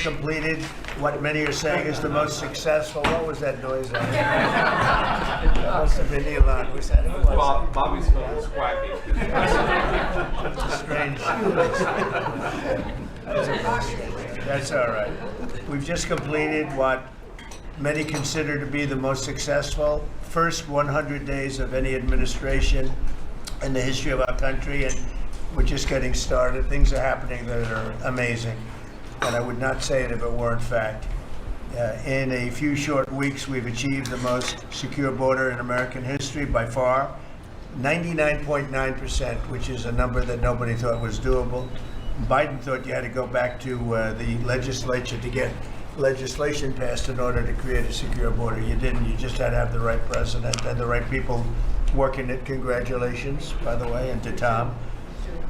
completed what many are saying is the most successful. What was that noise? That must have been Elon. Was that? Bobby's phone was quacking. It's a strange. That's all right. We've just completed what many consider to be the most successful first 100 days of any administration in the history of our country, and we're just getting started. Things are happening that are amazing, and I would not say it if it weren't fact. In a few short weeks, we've achieved the most secure border in American history by far, 99.9%, which is a number that nobody thought was doable. Biden thought you had to go back to the legislature to get legislation passed in order to create a secure border. You didn't. You just had to have the right president and the right people working it. Congratulations, by the way, and to Tom.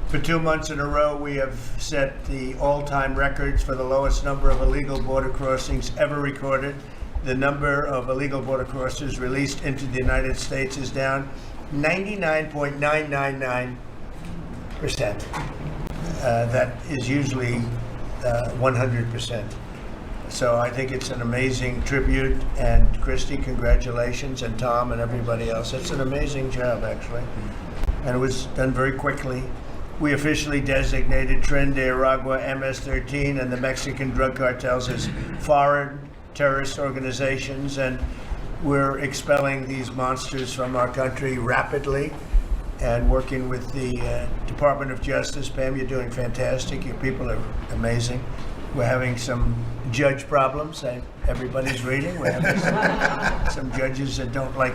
For 2 months in a row, we have set the all-time records for the lowest number of illegal border crossings ever recorded. The number of illegal border crossers released into the United States is down 99.999%. That is usually 100%. So I think it's an amazing tribute, and Christy, congratulations, and Tom and everybody else. It's an amazing job, actually, and it was done very quickly. We officially designated Tren de Aragua, MS-13, and the Mexican drug cartels as foreign terrorist organizations, and we're expelling these monsters from our country rapidly and working with the Department of Justice. Pam, you're doing fantastic. Your people are amazing. We're having some judge problems. Everybody's reading. We're having some judges that don't like,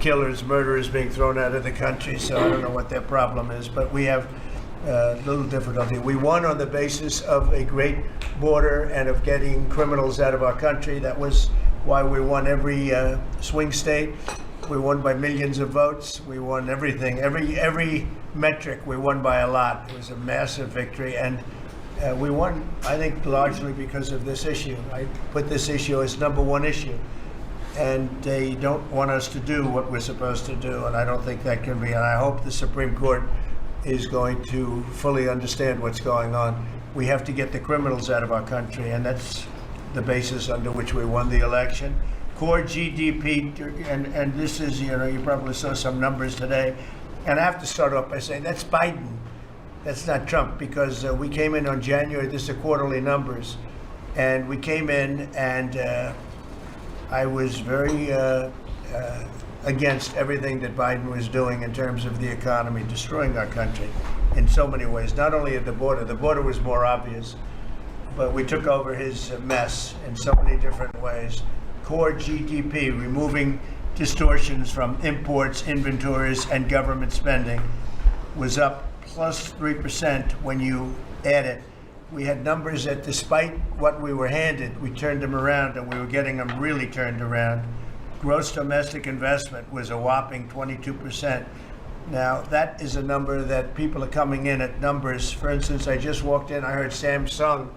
killers, murderers being thrown out of the country. So I don't know what their problem is, but we have a little difficulty. We won on the basis of a great border and of getting criminals out of our country. That was why we won every swing state. We won by millions of votes. We won everything. Every metric we won by a lot. It was a massive victory, and we won, I think, largely because of this issue. I put this issue as number one issue, and they don't want us to do what we're supposed to do, and I don't think that can be. And I hope the Supreme Court is going to fully understand what's going on. We have to get the criminals out of our country, and that's the basis under which we won the election. Core GDP, and this is, you probably saw some numbers today, and I have to start off by saying that's Biden. That's not Trump, because we came in on January, this is the quarterly numbers, and we came in and I was very against everything that Biden was doing in terms of the economy, destroying our country in so many ways, not only at the border was more obvious, but we took over his mess in so many different ways. Core GDP, removing distortions from imports, inventories, and government spending, was up plus 3% when you add it. We had numbers that, despite what we were handed, we turned them around, and we were getting them really turned around. Gross domestic investment was a whopping 22%. Now, that is a number that people are coming in at numbers. For instance, I just walked in, I heard Samsung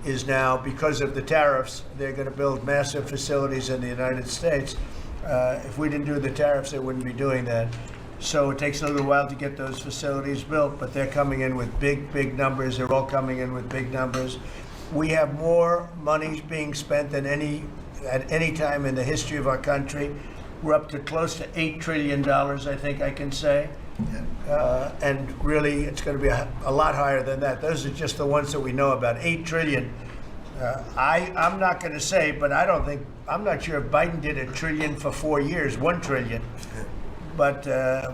is now, because of the tariffs, they're going to build massive facilities in the United States. If we didn't do the tariffs, they wouldn't be doing that. So it takes a little while to get those facilities built, but they're coming in with big numbers. They're all coming in with big numbers. We have more money being spent than at any time in the history of our country. We're up to close to $8 trillion, I think I can say. And really, it's going to be a lot higher than that. Those are just the ones that we know about. 8 trillion. I'm not going to say, but I'm not sure if Biden did $1 trillion for 4 years, 1 trillion. But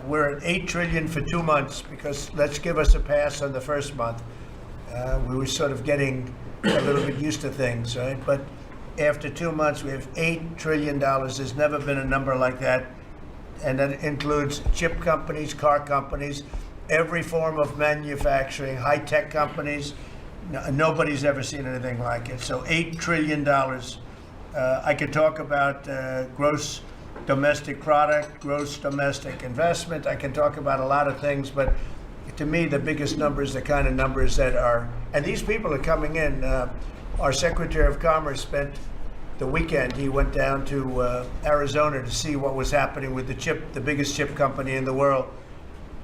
we're at 8 trillion for 2 months, because let's give us a pass on the first month. We were sort of getting a little bit used to things, right? But after 2 months, we have $8 trillion. There's never been a number like that. And that includes chip companies, car companies, every form of manufacturing, high-tech companies. Nobody's ever seen anything like it. So $8 trillion. I could talk about gross domestic product, gross domestic investment. I can talk about a lot of things, but to me, the biggest numbers, the kind of numbers that are, and these people are coming in. Our Secretary of Commerce spent the weekend. He went down to Arizona to see what was happening with the biggest chip company in the world.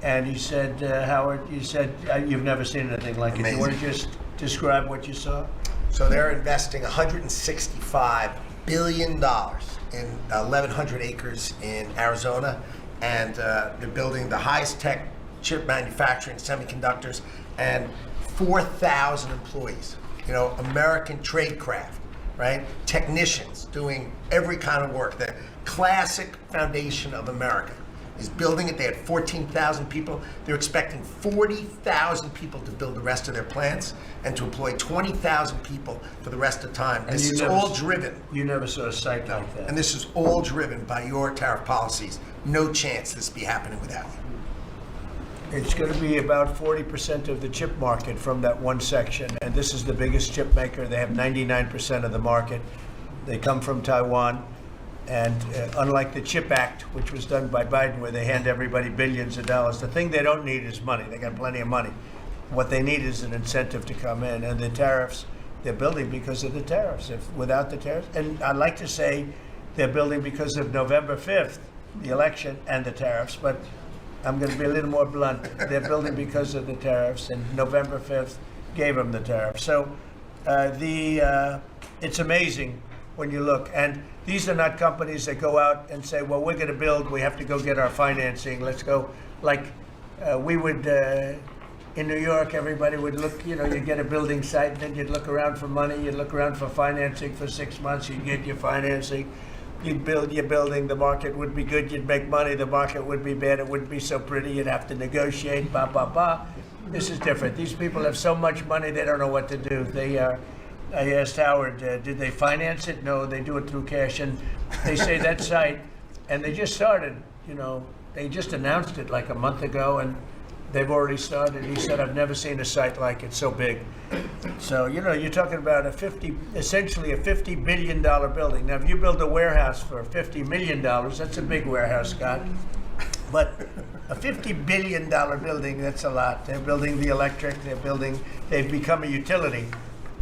And he said, Howard, you've never seen anything like it. You want to just describe what you saw? So they're investing $165 billion in 1,100 acres in Arizona, and they're building the highest tech chip manufacturing, semiconductors, and 4,000 employees. You know, American tradecraft, right? Technicians doing every kind of work. The classic foundation of America is building it. They had 14,000 people. They're expecting 40,000 people to build the rest of their plants and to employ 20,000 people for the rest of the time. And This is all driven. You never saw a site like that. And this is all driven by your tariff policies. No chance this be happening without you. It's going to be about 40% of the chip market from that one section, and this is the biggest chip maker. They have 99% of the market. They come from Taiwan, and unlike the CHIP Act, which was done by Biden, where they hand everybody billions of dollars, the thing they don't need is money. They got plenty of money. What they need is an incentive to come in, and the tariffs, they're building because of the tariffs. If without the tariffs, and I'd like to say they're building because of November 5th, the election, and the tariffs, but I'm going to be a little more blunt. They're building because of the tariffs, and November 5th gave them the tariffs. So it's amazing when you look. And these are not companies that go out and say, well, we're going to build, we have to go get our financing. Let's go. Like we would, in New York, everybody would look, you get a building site, and then you'd look around for money, you'd look around for financing for 6 months, you'd get your financing. You'd build your building, the market would be good, you'd make money, the market would be bad, it wouldn't be so pretty, you'd have to negotiate, blah, blah, blah. This is different. These people have so much money, they don't know what to do. I asked Howard, did they finance it? No, they do it through cash. And they say that site, and they just started, they just announced it like a month ago, and they've already started. He said, I've never seen a site like it, so big. So, you're talking about essentially a $50 billion building. Now, if you build a warehouse for $50 million, that's a big warehouse, Scott. But a $50 billion building, that's a lot. They're building the electric, they've become a utility.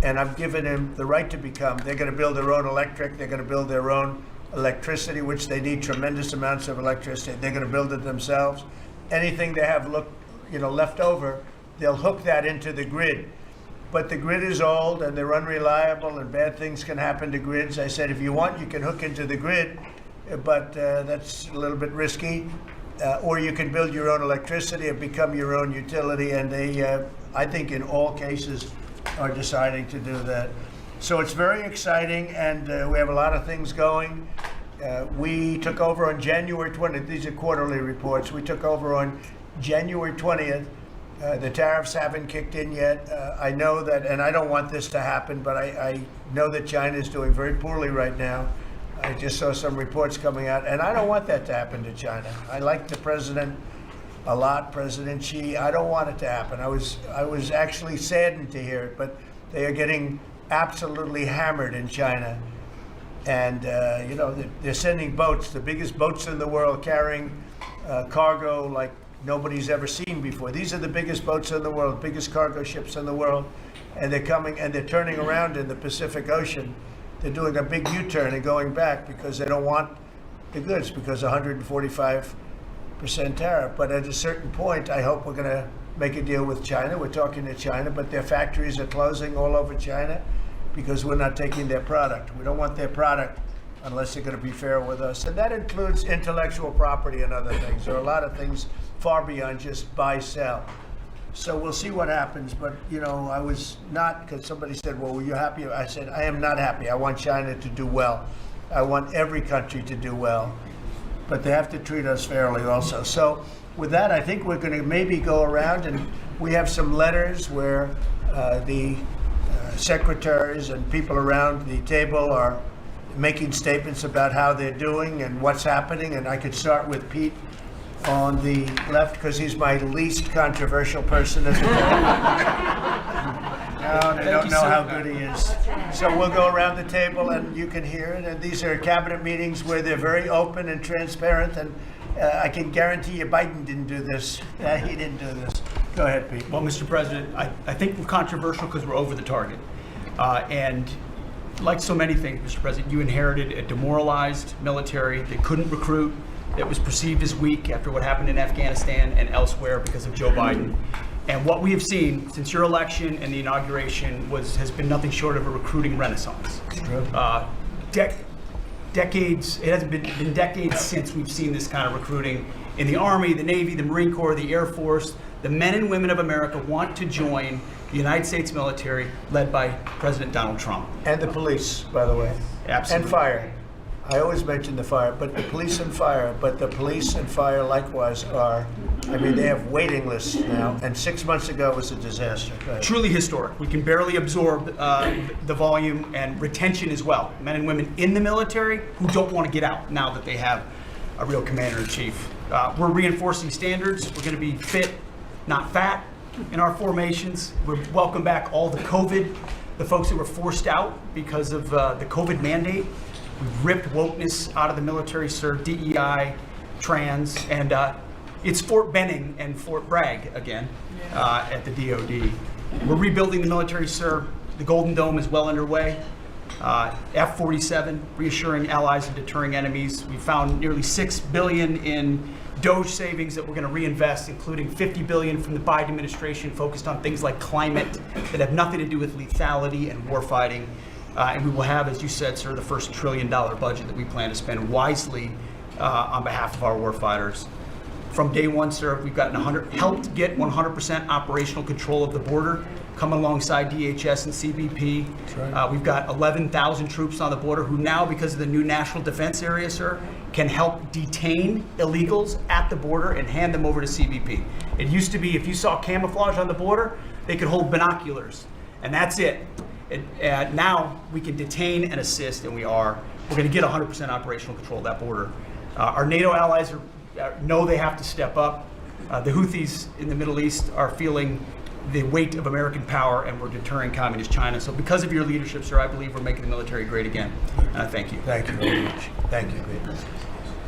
And I've given them the right to become. They're going to build their own electric, they're going to build their own electricity, which they need tremendous amounts of electricity. They're going to build it themselves. Anything they have left over, they'll hook that into the grid. But the grid is old and they're unreliable and bad things can happen to grids. I said, if you want, you can hook into the grid, but that's a little bit risky. Or you can build your own electricity and become your own utility. And they, I think in all cases, are deciding to do that. So it's very exciting, and we have a lot of things going. We took over on January 20th. These are quarterly reports. We took over on January 20th. The tariffs haven't kicked in yet. I know that, and I don't want this to happen, but I know that China is doing very poorly right now. I just saw some reports coming out, and I don't want that to happen to China. I like the president a lot, President Xi. I don't want it to happen. I was actually saddened to hear it, but they are getting absolutely hammered in China. And, they're sending boats, the biggest boats in the world, carrying cargo like nobody's ever seen before. These are the biggest boats in the world, biggest cargo ships in the world. And they're coming and they're turning around in the Pacific Ocean. They're doing a big U-turn and going back because they don't want the goods, because 145% tariff. But at a certain point, I hope we're going to make a deal with China. We're talking to China, but their factories are closing all over China because we're not taking their product. We don't want their product unless they're going to be fair with us. And that includes intellectual property and other things. There are a lot of things far beyond just buy, sell. So we'll see what happens. But, I was not, because somebody said, well, were you happy? I said, I am not happy. I want China to do well. I want every country to do well. But they have to treat us fairly also. So with that, I think we're going to maybe go around, and we have some letters where the secretaries and people around the table are making statements about how they're doing and what's happening. And I could start with Pete on the left, because he's my least controversial person at the table. They don't know how good he is. So we'll go around the table and you can hear it. And these are cabinet meetings where they're very open and transparent. And I can guarantee you Biden didn't do this. He didn't do this. Go ahead, Pete. Well, Mr. President, I think we're controversial because we're over the target. And like so many things, Mr. President, you inherited a demoralized military that couldn't recruit, that was perceived as weak after what happened in Afghanistan and elsewhere because of Joe Biden. And what we have seen since your election and the inauguration has been nothing short of a recruiting renaissance. Decades, it hasn't been decades since we've seen this kind of recruiting in the Army, the Navy, the Marine Corps, the Air Force. The men and women of America want to join the United States military led by President Donald Trump. And the police, by the way. Absolutely. And fire. I always mention the fire, but the police and fire, likewise they have waiting lists now, and 6 months ago was a disaster. Go ahead. Truly historic. We can barely absorb the volume and retention as well. Men and women in the military who don't want to get out now that they have a real commander-in-chief. We're reinforcing standards. We're going to be fit, not fat, in our formations. We welcome back all the folks that were forced out because of the COVID mandate. We've ripped wokeness out of the military, sir, DEI, trans, and it's Fort Benning and Fort Bragg again at the DOD. We're rebuilding the military, sir. The Golden Dome is well underway. F-47, reassuring allies and deterring enemies. We found nearly $6 billion in Doge savings that we're going to reinvest, including $50 billion from the Biden administration focused on things like climate that have nothing to do with lethality and warfighting. And we will have, as you said, sir, the first $1 trillion budget that we plan to spend wisely on behalf of our warfighters. From day one, sir, we've helped get 100% operational control of the border, coming alongside DHS and CBP. That's right. We've got 11,000 troops on the border who now, because of the new national defense area, sir, can help detain illegals at the border and hand them over to CBP. It used to be if you saw camouflage on the border, they could hold binoculars, and that's it. Now we can detain and assist, and we're going to get 100% operational control of that border. Our NATO allies know they have to step up. The Houthis in the Middle East are feeling the weight of American power, and we're deterring communist China. So because of your leadership, sir, I believe we're making the military great again. And I thank you. Thank you very much. Thank you.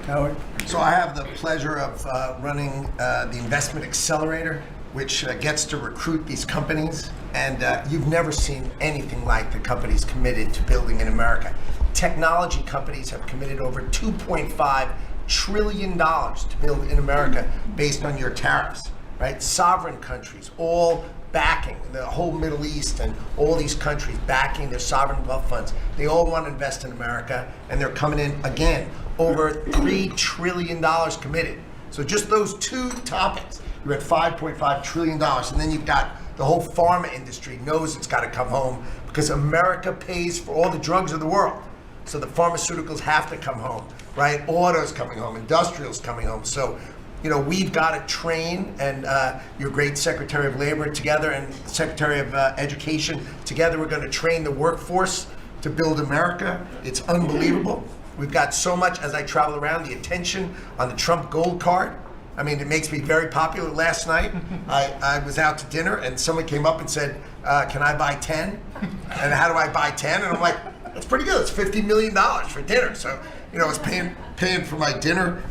Howard? So I have the pleasure of running the Investment Accelerator, which gets to recruit these companies. And you've never seen anything like the companies committed to building in America. Technology companies have committed over $2.5 trillion to build in America based on your tariffs, right? Sovereign countries all backing, the whole Middle East and all these countries backing their sovereign wealth funds. They all want to invest in America, and they're coming in, again, over $3 trillion committed. So just those two topics, you're at $5.5 trillion, and then you've got the whole pharma industry knows it's got to come home because America pays for all the drugs of the world. So the pharmaceuticals have to come home, right? Autos coming home, industrials coming home. So, we've got to train, and your great Secretary of Labor together and Secretary of Education together, we're going to train the workforce to build America. It's unbelievable. We've got so much, as I travel around, the attention on the Trump Gold Card. I mean, it makes me very popular. Last night, I was out to dinner, and someone came up and said, can I buy 10? And how do I buy 10? And I'm like, that's pretty good. It's $50 million for dinner. So, I was paying for my dinner.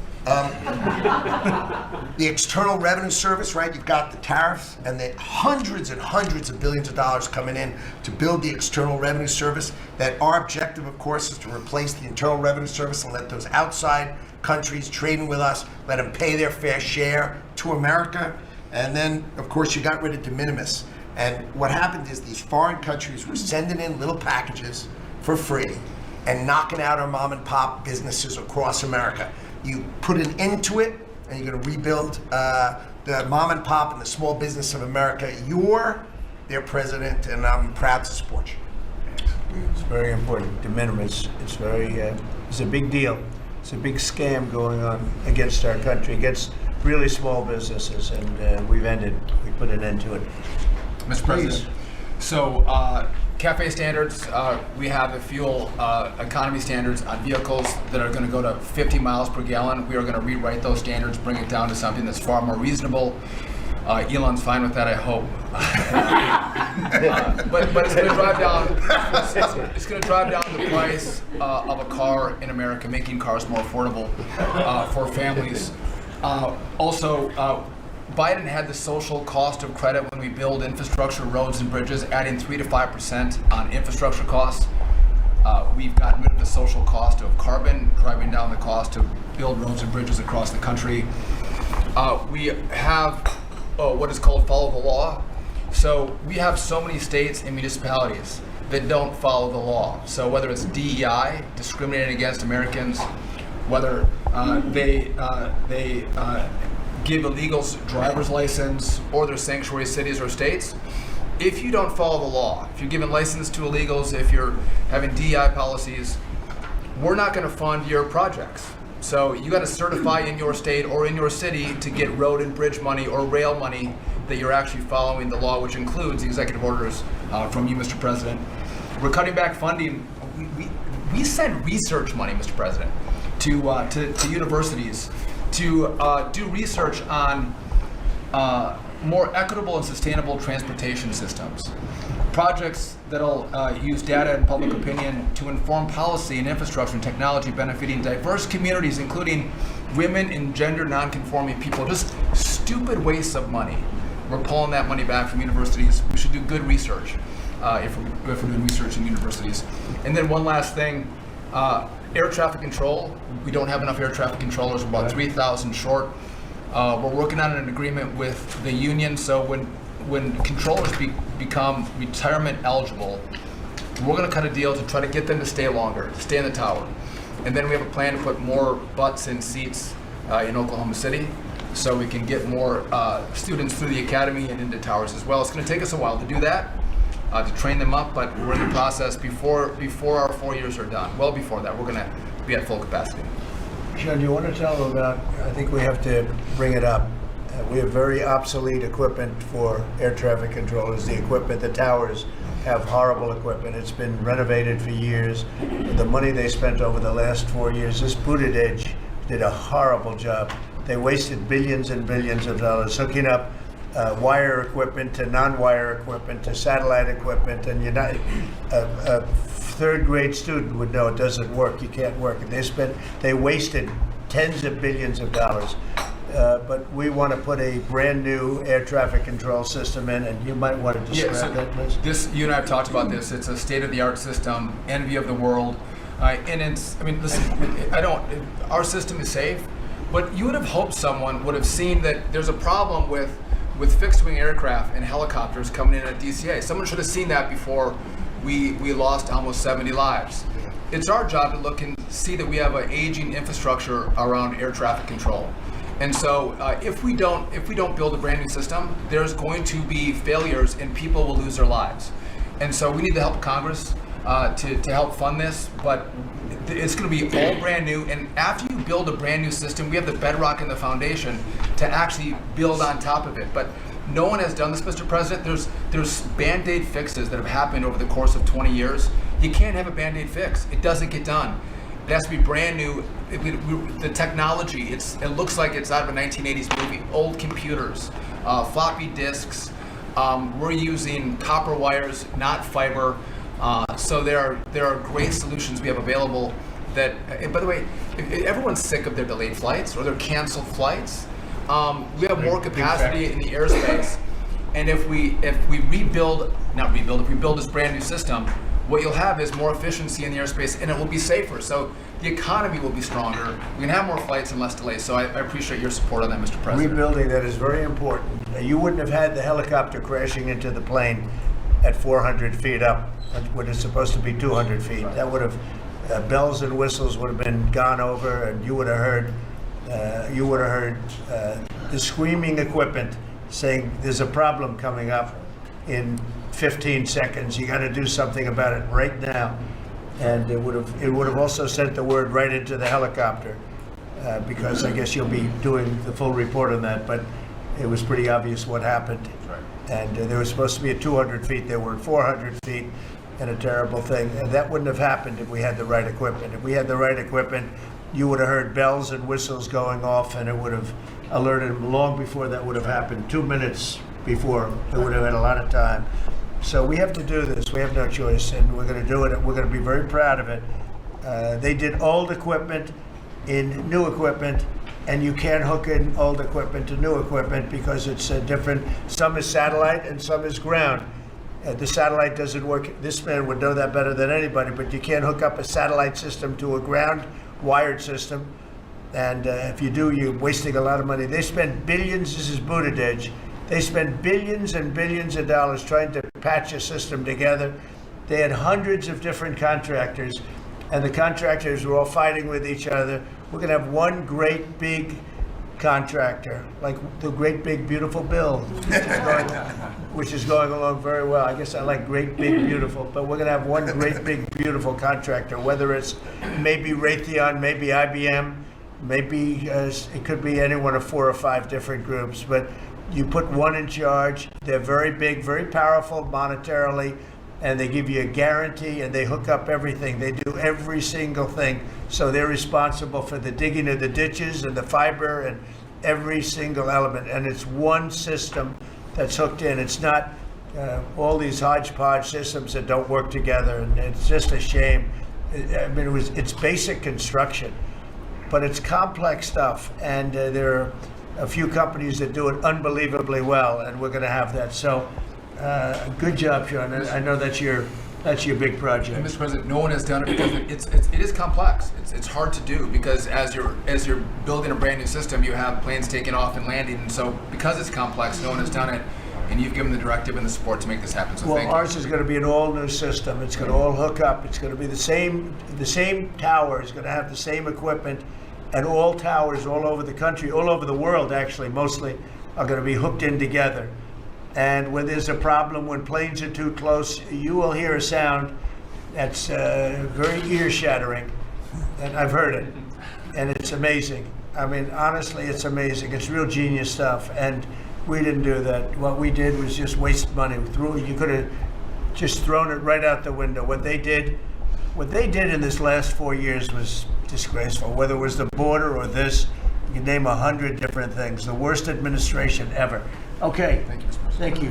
The External Revenue Service, right? You've got the tariffs and the hundreds and hundreds of billions of dollars coming in to build the External Revenue Service. That our objective, of course, is to replace the Internal Revenue Service and let those outside countries trading with us, let them pay their fair share to America. And then, of course, you got rid of de minimis. And what happened is these foreign countries were sending in little packages for free and knocking out our mom and pop businesses across America. You put an end to it, and you're going to rebuild the mom and pop and the small business of America. You're their president, and I'm proud to support you. It's very important. De minimis. It's a big deal. It's a big scam going on against our country, against really small businesses, and we put an end to it. Mr. President, so CAFE standards, we have the fuel economy standards on vehicles that are going to go to 50 miles per gallon. We are going to rewrite those standards, bring it down to something that's far more reasonable. Elon's fine with that, I hope. But it's going to drive down. It's going to drive down the price of a car in America, making cars more affordable for families. Also, Biden had the social cost of credit when we build infrastructure, roads and bridges, adding 3 to 5% on infrastructure costs. We've gotten rid of the social cost of carbon, driving down the cost to build roads and bridges across the country. We have what is called follow the law. So we have so many states and municipalities that don't follow the law. So whether it's DEI, discriminating against Americans, whether they give illegals driver's license, or they're sanctuary cities or states, if you don't follow the law, if you're giving license to illegals, if you're having DEI policies, we're not going to fund your projects. So you got to certify in your state or in your city to get road and bridge money or rail money that you're actually following the law, which includes the executive orders from you, Mr. President. We're cutting back funding. We send research money, Mr. President, to universities to do research on more equitable and sustainable transportation systems. Projects that'll use data and public opinion to inform policy and infrastructure and technology benefiting diverse communities, including women and gender non-conforming people. Just stupid wastes of money. We're pulling that money back from universities. We should do good research if we're doing research in universities. And then one last thing, air traffic control. We don't have enough air traffic controllers. We're about 3,000 short. We're working on an agreement with the union, so when controllers become retirement eligible, we're going to cut a deal to try to get them to stay longer, to stay in the tower. And then we have a plan to put more butts in seats in Oklahoma City, so we can get more students through the academy and into towers as well. It's going to take us a while to do that, to train them up, but we're in the process before our 4 years are done. Well before that, we're going to be at full capacity. Sean, do you want to tell them about, I think we have to bring it up, we have very obsolete equipment for air traffic controllers. The equipment, the towers have horrible equipment. It's been renovated for years. The money they spent over the last 4 years, this Buttigieg did a horrible job. They wasted billions and billions of dollars hooking up wire equipment to non-wire equipment to satellite equipment, and a third grade student would know it doesn't work. You can't work. They wasted tens of billions of dollars. But we want to put a brand new air traffic control system in, and you might want to describe that, please. You and I have talked about this. It's a state-of-the-art system, envy of the world, and listen, our system is safe, but you would have hoped someone would have seen that there's a problem with fixed-wing aircraft and helicopters coming in at DCA. Someone should have seen that before we lost almost 70 lives. It's our job to look and see that we have an aging infrastructure around air traffic control. And so if we don't build a brand new system, there's going to be failures and people will lose their lives. And so we need the help of Congress to help fund this, but it's going to be all brand new. And after you build a brand new system, we have the bedrock and the foundation to actually build on top of it. But no one has done this, Mr. President. There's Band-Aid fixes that have happened over the course of 20 years. You can't have a Band-Aid fix. It doesn't get done. It has to be brand new. The technology, it looks like it's out of a 1980s movie. Old computers, floppy disks. We're using copper wires, not fiber. So there are great solutions we have available that, and by the way, everyone's sick of their delayed flights or their canceled flights. We have more capacity in the airspace. And if we build this brand new system, what you'll have is more efficiency in the airspace, and it will be safer. So the economy will be stronger. We can have more flights and less delays. So I appreciate your support on that, Mr. President. Rebuilding that is very important. You wouldn't have had the helicopter crashing into the plane at 400 feet up when it's supposed to be 200 feet. That would have, bells and whistles would have been gone over, and you would have heard the screaming equipment saying there's a problem coming up in 15 seconds. You got to do something about it right now. And it would have also sent the word right into the helicopter, because I guess you'll be doing the full report on that. But it was pretty obvious what happened. Right. And they were supposed to be at 200 feet. They were at 400 feet, and a terrible thing. And that wouldn't have happened if we had the right equipment. If we had the right equipment, you would have heard bells and whistles going off, and it would have alerted them long before that would have happened. 2 minutes before, it would have had a lot of time. So we have to do this. We have no choice, and we're going to do it. We're going to be very proud of it. They did old equipment in new equipment, and you can't hook in old equipment to new equipment because it's different. Some is satellite and some is ground. The satellite doesn't work. This man would know that better than anybody, but you can't hook up a satellite system to a ground wired system. And if you do, you're wasting a lot of money. They spent billions. This is Buttigieg. They spent billions and billions of dollars trying to patch a system together. They had hundreds of different contractors, and the contractors were all fighting with each other. We're going to have one great big contractor, like the Great Big Beautiful Bill, which is going along very well. I guess I like Great Big Beautiful, but we're going to have one Great Big Beautiful contractor, whether it's maybe Raytheon, maybe IBM, maybe it could be any one of 4 or 5 different groups, but you put one in charge. They're very big, very powerful monetarily, and they give you a guarantee, and they hook up everything. They do every single thing. So they're responsible for the digging of the ditches and the fiber and every single element. And it's one system that's hooked in. It's not all these hodgepodge systems that don't work together. And it's just a shame. I mean, it's basic construction, but it's complex stuff. And there are a few companies that do it unbelievably well, and we're going to have that. So good job, Sean. I know that's your big project. And Mr. President, no one has done it because it is complex. It's hard to do because as you're building a brand new system, you have planes taking off and landing, and so because it's complex, no one has done it, and you've given the directive and the support to make this happen. So well, thank ours is going to be an all-new system. It's going to all hook up. It's going to be the same tower is going to have the same equipment, and all towers all over the country, all over the world actually, mostly, are going to be hooked in together. And when there's a problem, when planes are too close, you will hear a sound that's very ear-shattering, and I've heard it, and it's amazing. I mean, honestly, it's amazing. It's real genius stuff, and we didn't do that. What we did was just waste money. You could have just thrown it right out the window. What they did in this last 4 years was disgraceful. Whether it was the border or this, you can name 100 different things. The worst administration ever. Okay. Thank you, Mr. President. Thank you.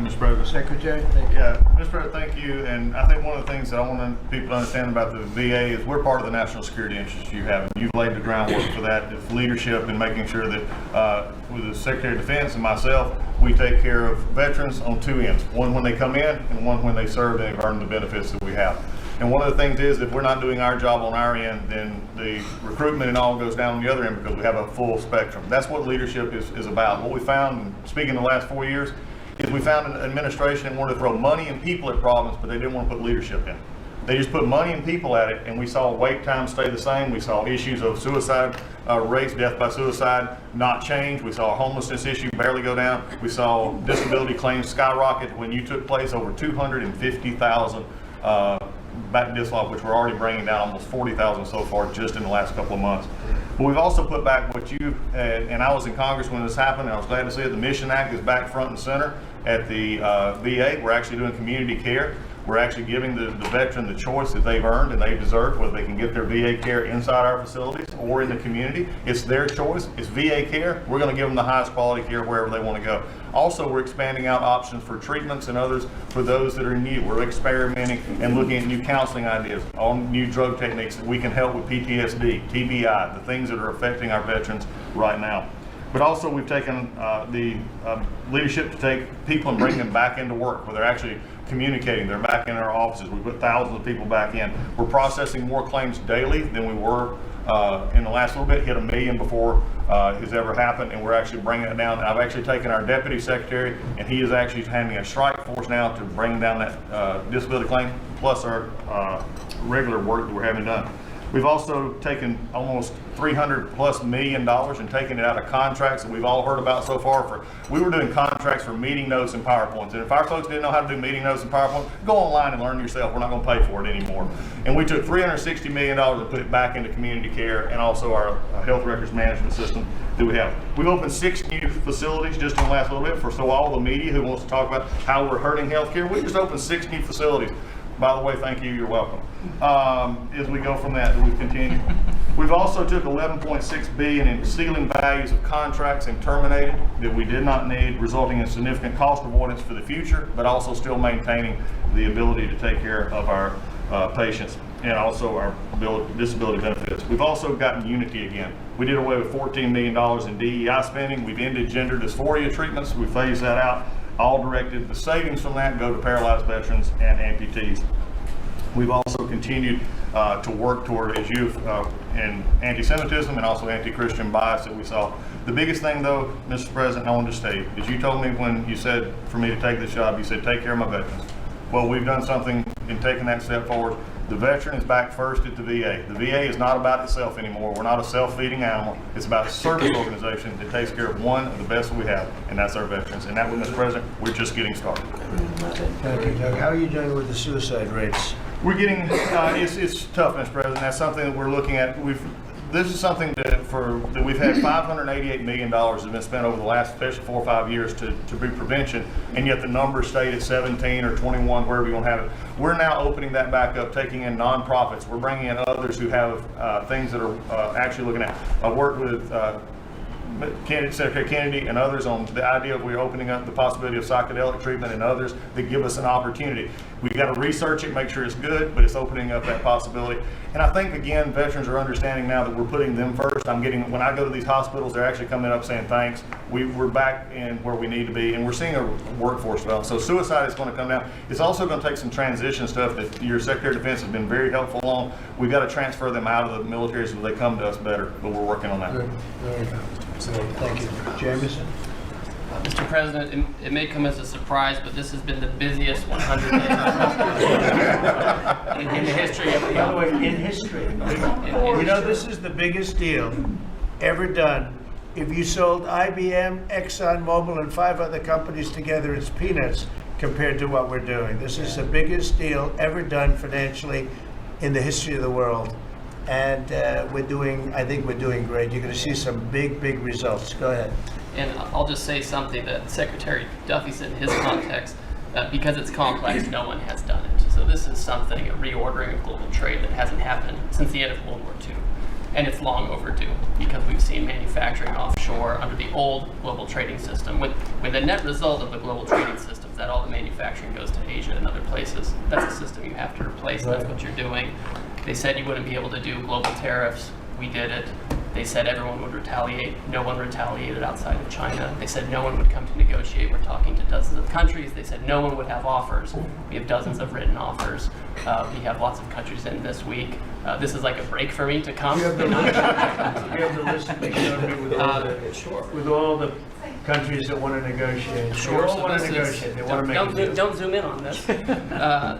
Mr. President. Secretary, thank you. Yeah, Mr. President, thank you. And I think one of the things that I want people to understand about the VA is we're part of the national security interest you have. And you've laid the groundwork for that. It's leadership in making sure that with the Secretary of Defense and myself, we take care of veterans on 2 ends. One when they come in and one when they serve and they've earned the benefits that we have. And one of the things is if we're not doing our job on our end, then the recruitment and all goes down on the other end because we have a full spectrum. That's what leadership is about. What we found, speaking in the last 4 years, is we found an administration that wanted to throw money and people at problems, but they didn't want to put leadership in. They just put money and people at it, and we saw wait times stay the same. We saw issues of suicide rates, death by suicide, not change. We saw a homelessness issue barely go down. We saw disability claims skyrocket. When you took place, over 250,000 back dislodged, which we're already bringing down almost 40,000 so far just in the last couple of months. But we've also put back what you, and I was in Congress when this happened, and I was glad to see it, the Mission Act is back front and center at the VA. We're actually doing community care. We're actually giving the veteran the choice that they've earned and they deserve, whether they can get their VA care inside our facilities or in the community. It's their choice. It's VA care. We're going to give them the highest quality care wherever they want to go. Also, we're expanding out options for treatments and others for those that are new. We're experimenting and looking at new counseling ideas, all new drug techniques that we can help with PTSD, TBI, the things that are affecting our veterans right now. But also we've taken the leadership to take people and bring them back into work where they're actually communicating. They're back in our offices. We put thousands of people back in. We're processing more claims daily than we were in the last little bit, hit 1 million before has ever happened, and we're actually bringing it down. I've actually taken our deputy secretary, and he is actually handing a strike force now to bring down that disability claim, plus our regular work that we're having done. We've also taken almost $300+ million and taken it out of contracts that we've all heard about so far. We were doing contracts for meeting notes and PowerPoints, and if our folks didn't know how to do meeting notes and PowerPoint, go online and learn yourself. We're not going to pay for it anymore. And we took $360 million and put it back into community care and also our health records management system that we have. We've opened 6 new facilities just in the last little bit so all the media who wants to talk about how we're hurting healthcare, we just opened 6 new facilities. By the way, thank you, you're welcome. As we go from that, we continue. We've also took $11.6 billion in ceiling values of contracts and terminated that we did not need, resulting in significant cost avoidance for the future, but also still maintaining the ability to take care of our patients and also our disability benefits. We've also gotten unity again. We did away with $14 million in DEI spending. We've ended gender dysphoria treatments. We phased that out. All directed, the savings from that go to paralyzed veterans and amputees. We've also continued to work toward, as you've, in anti-Semitism and also anti-Christian bias that we saw. The biggest thing though, Mr. President, I want to state, is you told me when you said for me to take this job, you said take care of my veterans. Well, we've done something in taking that step forward. The veteran is back first at the VA. The VA is not about itself anymore. We're not a self-feeding animal. It's about a service organization that takes care of one of the best we have, and that's our veterans. And that, Mr. President, we're just getting started. Thank you, Doug. How are you doing with the suicide rates? We're getting, it's tough, Mr. President. That's something that we're looking at. This is something that we've had $588 million has been spent over the last 4 or 5 years to be prevention, and yet the numbers stayed at 17 or 21, wherever you want to have it. We're now opening that back up, taking in nonprofits. We're bringing in others who have things that are actually looking at. I worked with Secretary Kennedy and others on the idea of we're opening up the possibility of psychedelic treatment and others that give us an opportunity. We've got to research it, make sure it's good, but it's opening up that possibility. And I think, again, veterans are understanding now that we're putting them first. When I go to these hospitals, they're actually coming up saying thanks. We're back in where we need to be, and we're seeing a workforce develop. So suicide is going to come down. It's also going to take some transition stuff that your Secretary of Defense has been very helpful on. We've got to transfer them out of the military so they come to us better, but we're working on that. Good. Very good. Thank you. Jameson? Mr. President, it may come as a surprise, but this has been the busiest 100 days in the history of the By the way, in history, you know, this is the biggest deal ever done. If you sold IBM, ExxonMobil, and 5 other companies together, it's peanuts compared to what we're doing. This is the biggest deal ever done financially in the history of the world. And I think we're doing great. You're going to see some big, big results. Go ahead. And I'll just say something that Secretary Duffy said in his context, because it's complex, no one has done it. So this is something, a reordering of global trade that hasn't happened since the end of World War II. And it's long overdue because we've seen manufacturing offshore under the old global trading system. When the net result of the global trading system is that all the manufacturing goes to Asia and other places, that's a system you have to replace, and that's what you're doing. They said you wouldn't be able to do global tariffs. We did it. They said everyone would retaliate. No one retaliated outside of China. They said no one would come to negotiate. We're talking to dozens of countries. They said no one would have offers. We have dozens of written offers. We have lots of countries in this week. This is like a break for me to come. You have the list. You have the list of with all the countries that want to negotiate. Sure. They all So want to this negotiate. They is, want to make a deal. don't zoom in on this.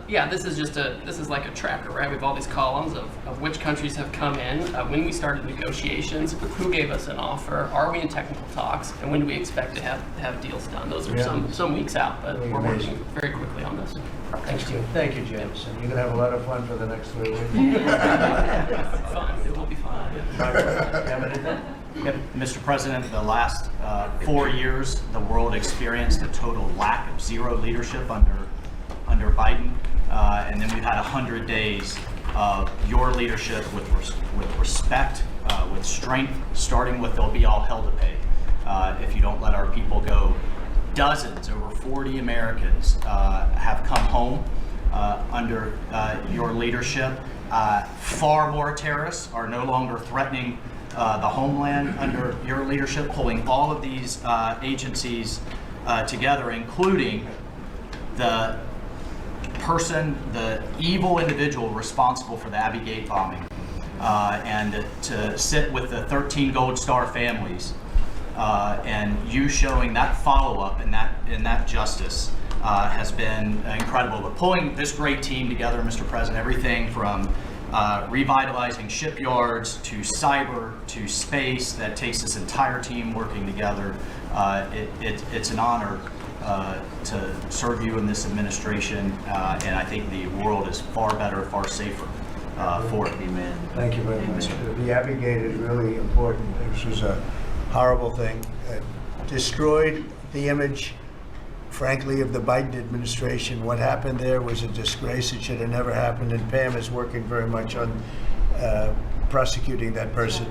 Yeah, this is like a tracker, right? We have all these columns of which countries have come in, when we started negotiations, who gave us an offer, are we in technical talks, and when do we expect to have deals done? Those are some weeks out, but we're working very quickly on this. Thank you. Thank you, Jameson. You're going to have a lot of fun for the next 3 weeks. Fun. It will be fun. Yep. Mr. President, the last 4 years, the world experienced a total lack of zero leadership under Biden, and then we've had 100 days of your leadership with respect, with strength, starting with there'll be all hell to pay if you don't let our people go. Dozens, over 40 Americans have come home under your leadership. Far more terrorists are no longer threatening the homeland under your leadership, pulling all of these agencies together, including the evil individual responsible for the Abbey Gate bombing, and to sit with the 13 Gold Star families, and you showing that follow-up and that justice has been incredible. But pulling this great team together, Mr. President, everything from revitalizing shipyards to cyber to space, that takes this entire team working together. It's an honor to serve you in this administration, and I think the world is far better, far safer for it. Amen. Thank you very much. The Abbey Gate is really important. This was a horrible thing. It destroyed the image, frankly, of the Biden administration. What happened there was a disgrace. It should have never happened, and Pam is working very much on prosecuting that person.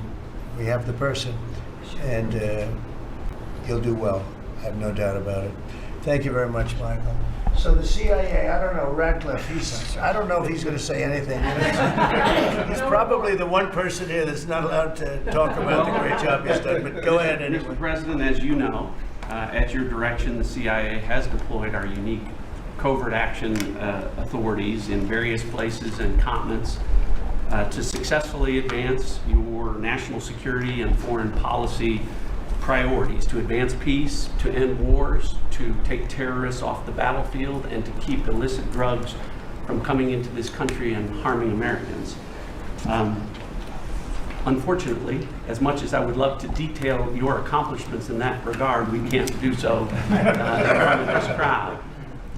We have the person, and he'll do well. I have no doubt about it. Thank you very much, Michael. So the CIA, I don't know, Radcliffe, I don't know if he's going to say anything. He's probably the one person here that's not allowed to talk about the great job he's done, but go ahead anyway. Mr. President, as you know, at your direction, the CIA has deployed our unique covert action authorities in various places and continents to successfully advance your national security and foreign policy priorities, to advance peace, to end wars, to take terrorists off the battlefield, and to keep illicit drugs from coming into this country and harming Americans. Unfortunately, as much as I would love to detail your accomplishments in that regard, we can't do so in front of this crowd.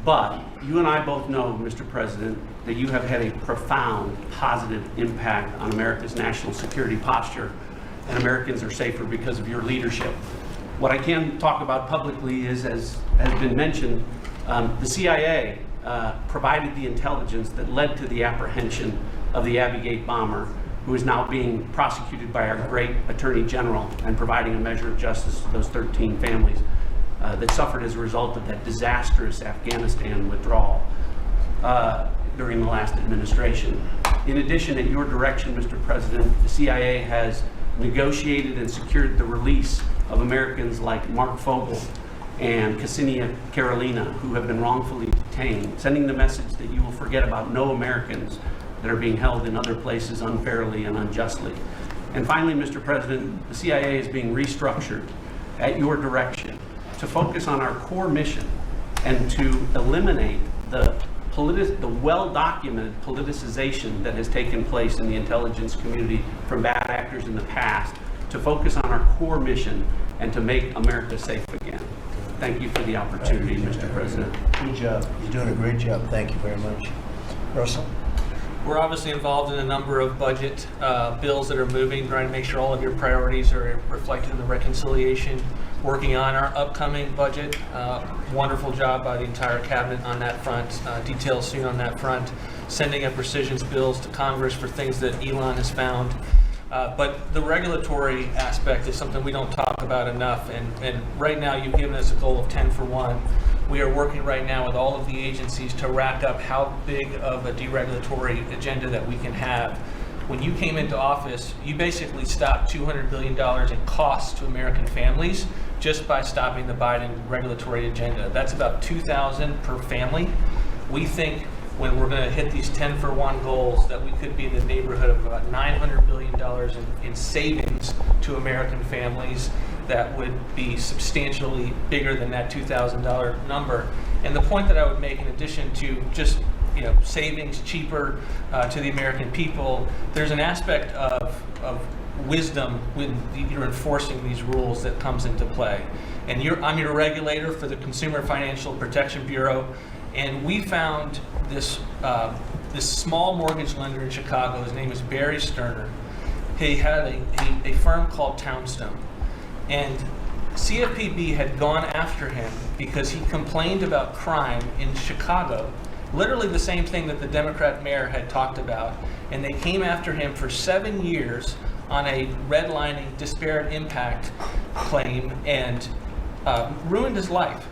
But you and I both know, Mr. President, that you have had a profound positive impact on America's national security posture, and Americans are safer because of your leadership. What I can talk about publicly is, as has been mentioned, the CIA provided the intelligence that led to the apprehension of the Abbey Gate bomber, who is now being prosecuted by our great Attorney General and providing a measure of justice to those 13 families that suffered as a result of that disastrous Afghanistan withdrawal during the last administration. In addition, at your direction, Mr. President, the CIA has negotiated and secured the release of Americans like Mark Fogel and Ksenia Carolina, who have been wrongfully detained, sending the message that you will forget about no Americans that are being held in other places unfairly and unjustly. And finally, Mr. President, the CIA is being restructured at your direction to focus on our core mission and to eliminate the well-documented politicization that has taken place in the intelligence community from bad actors in the past, to focus on our core mission and to make America safe again. Thank you for the opportunity, Mr. President. Good job. You're doing a great job. Thank you very much. Russell? We're obviously involved in a number of budget bills that are moving, trying to make sure all of your priorities are reflected in the reconciliation. Working on our upcoming budget. Wonderful job by the entire cabinet on that front. Details soon on that front. Sending up precision bills to Congress for things that Elon has found. But the regulatory aspect is something we don't talk about enough. And right now you've given us a goal of 10 for 1. We are working right now with all of the agencies to rack up how big of a deregulatory agenda that we can have. When you came into office, you basically stopped $200 billion in costs to American families just by stopping the Biden regulatory agenda. That's about $2,000 per family. We think when we're going to hit these 10 for 1 goals that we could be in the neighborhood of about $900 billion in savings to American families. That would be substantially bigger than that $2,000 number. And the point that I would make, in addition to just savings cheaper to the American people, there's an aspect of wisdom when you're enforcing these rules that comes into play. And I'm your regulator for the Consumer Financial Protection Bureau, and we found this small mortgage lender in Chicago. His name is Barry Sterner. He had a firm called Townstone, and CFPB had gone after him because he complained about crime in Chicago, literally the same thing that the Democrat mayor had talked about, and they came after him for 7 years on a redlining disparate impact claim and ruined his life.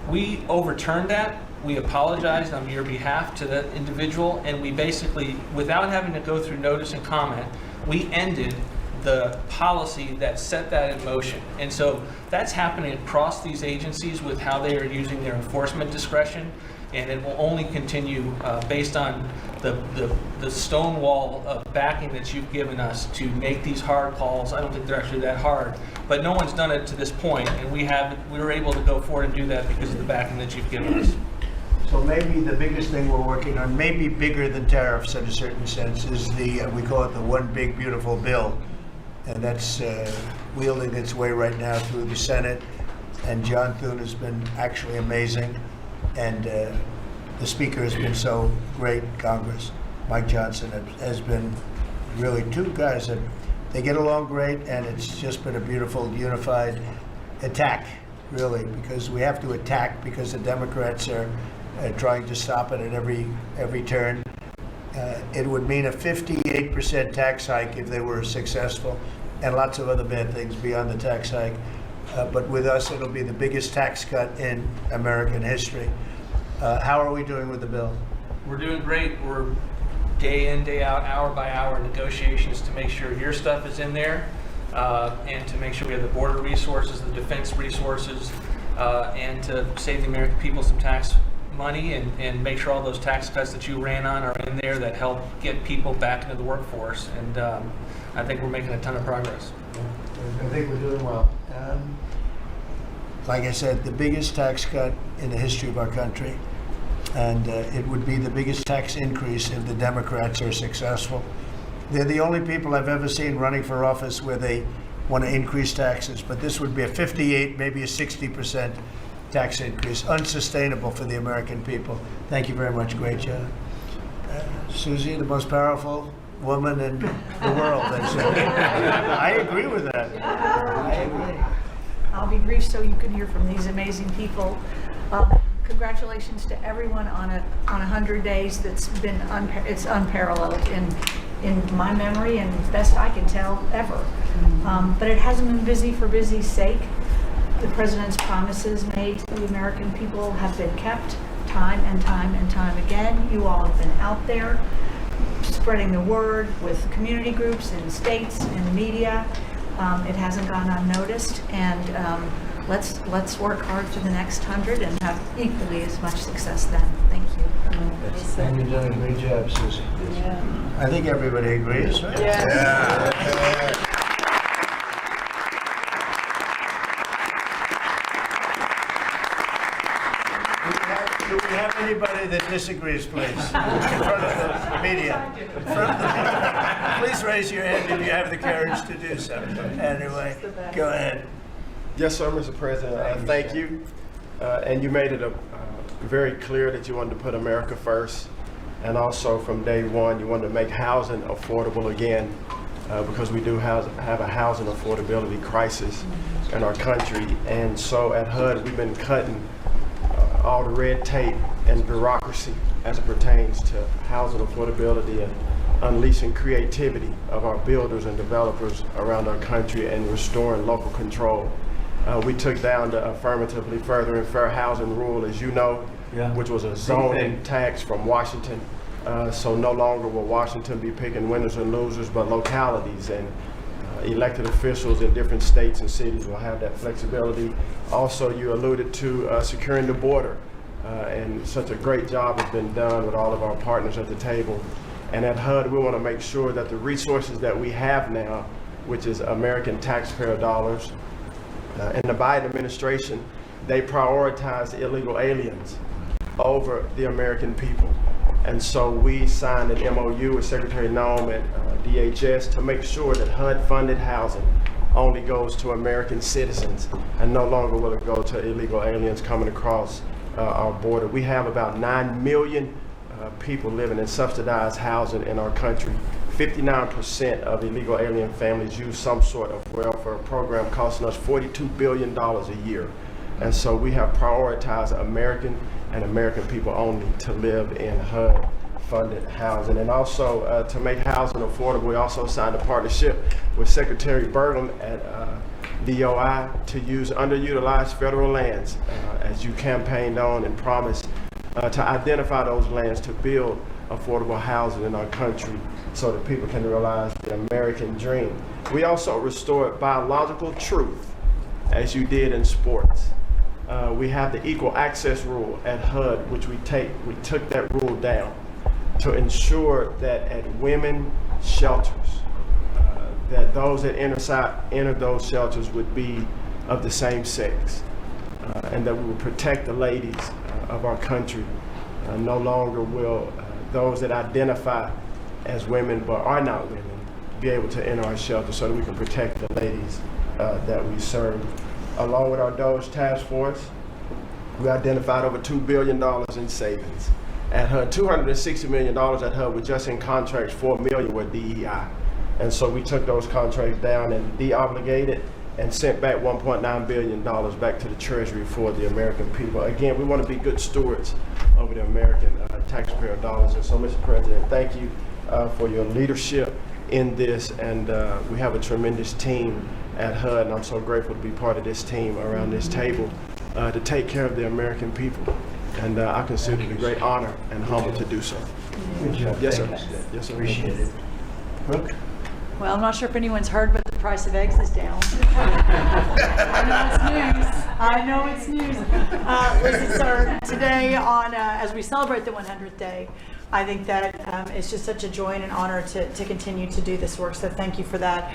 We overturned that. We apologized on your behalf to that individual, and we basically, without having to go through notice and comment, we ended the policy that set that in motion. And so that's happening across these agencies with how they are using their enforcement discretion, and it will only continue based on the stone wall of backing that you've given us to make these hard calls. I don't think they're actually that hard, but no one's done it to this point, and we were able to go forward and do that because of the backing that you've given us. So maybe the biggest thing we're working on, maybe bigger than tariffs in a certain sense, is we call it the One Big Beautiful Bill. And that's wielding its way right now through the Senate. And John Thune has been actually amazing. And the Speaker has been so great, Congress. Mike Johnson has been really two guys that they get along great, and it's just been a beautiful, unified attack, really, because we have to attack because the Democrats are trying to stop it at every turn. It would mean a 58% tax hike if they were successful, and lots of other bad things beyond the tax hike. But with us, it'll be the biggest tax cut in American history. How are we doing with the bill? We're doing great. We're day in, day out, hour by hour negotiations to make sure your stuff is in there, and to make sure we have the border resources, the defense resources, and to save the American people some money and make sure all those tax cuts that you ran on are in there that help get people back into the workforce. And I think we're making a ton of progress. I think we're doing well. Like I said, the biggest tax cut in the history of our country, and it would be the biggest tax increase if the Democrats are successful. They're the only people I've ever seen running for office where they want to increase taxes, but this would be a 58, maybe a 60% tax increase, unsustainable for the American people. Thank you very much. Great job. Susie, the most powerful woman in the world, they say. I agree with that. I agree. I'll be brief so you can hear from these amazing people. Congratulations to everyone on 100 days. That's been it's unparalleled in my memory and best I can tell ever. But it hasn't been busy for busy's sake. The president's promises made to the American people have been kept time and time and time again. You all have been out there spreading the word with community groups and states and media. It hasn't gone unnoticed, and let's work hard for the next 100 and have equally as much success then. Thank you. And you've done a great job, Susie. Yeah. I think everybody agrees, right? Yes. Do we have anybody that disagrees, please? In front of the media. In front of the media. Please raise your hand if you have the courage to do so. Anyway, go ahead. Yes, sir, Mr. President. Thank you. And you made it very clear that you wanted to put America first. And also from day one, you wanted to make housing affordable again, because we do have a housing affordability crisis in our country. And so at HUD, we've been cutting all the red tape and bureaucracy as it pertains to housing affordability and unleashing creativity of our builders and developers around our country and restoring local control. We took down the affirmatively further and fair housing rule, as you know, which was a zoning tax from Washington. So no longer will Washington be picking winners and losers, but localities and elected officials in different states and cities will have that flexibility. Also, you alluded to securing the border, and such a great job has been done with all of our partners at the table. And at HUD, we want to make sure that the resources that we have now, which is American taxpayer dollars, in the Biden administration, they prioritize illegal aliens over the American people. And so we signed an MOU with Secretary Noem at DHS to make sure that HUD-funded housing only goes to American citizens and no longer will it go to illegal aliens coming across our border. We have about 9 million people living in subsidized housing in our country. 59% of illegal alien families use some sort of welfare program costing us $42 billion a year. And so we have prioritized American and American people only to live in HUD-funded housing. And also to make housing affordable, we also signed a partnership with Secretary Burgum at DOI to use underutilized federal lands, as you campaigned on and promised, to identify those lands to build affordable housing in our country so that people can realize the American dream. We also restored biological truth, as you did in sports. We have the equal access rule at HUD, which we took that rule down to ensure that at women shelters, that those that enter those shelters would be of the same sex, and that we would protect the ladies of our country. No longer will those that identify as women but are not women be able to enter our shelter, so that we can protect the ladies that we serve. Along with our DOGE task force, we identified over $2 billion in savings at HUD. $260 million at HUD were just in contracts, $4 million with DEI. And so we took those contracts down and de-obligated and sent back $1.9 billion back to the Treasury for the American people. Again, we want to be good stewards over the American taxpayer dollars. And so, Mr. President, thank you for your leadership in this. And we have a tremendous team at HUD, and I'm so grateful to be part of this team around this table to take care of the American people. And I consider it a great honor and humble to do so. Good job. Yes, sir. Thanks. Yes, sir. Appreciate it. Brooke? Well, I'm not sure if anyone's heard, but the price of eggs is down. I know it's news. Listen, sir, today on as we celebrate the 100th day, I think that it's just such a joy and an honor to continue to do this work, so thank you for that.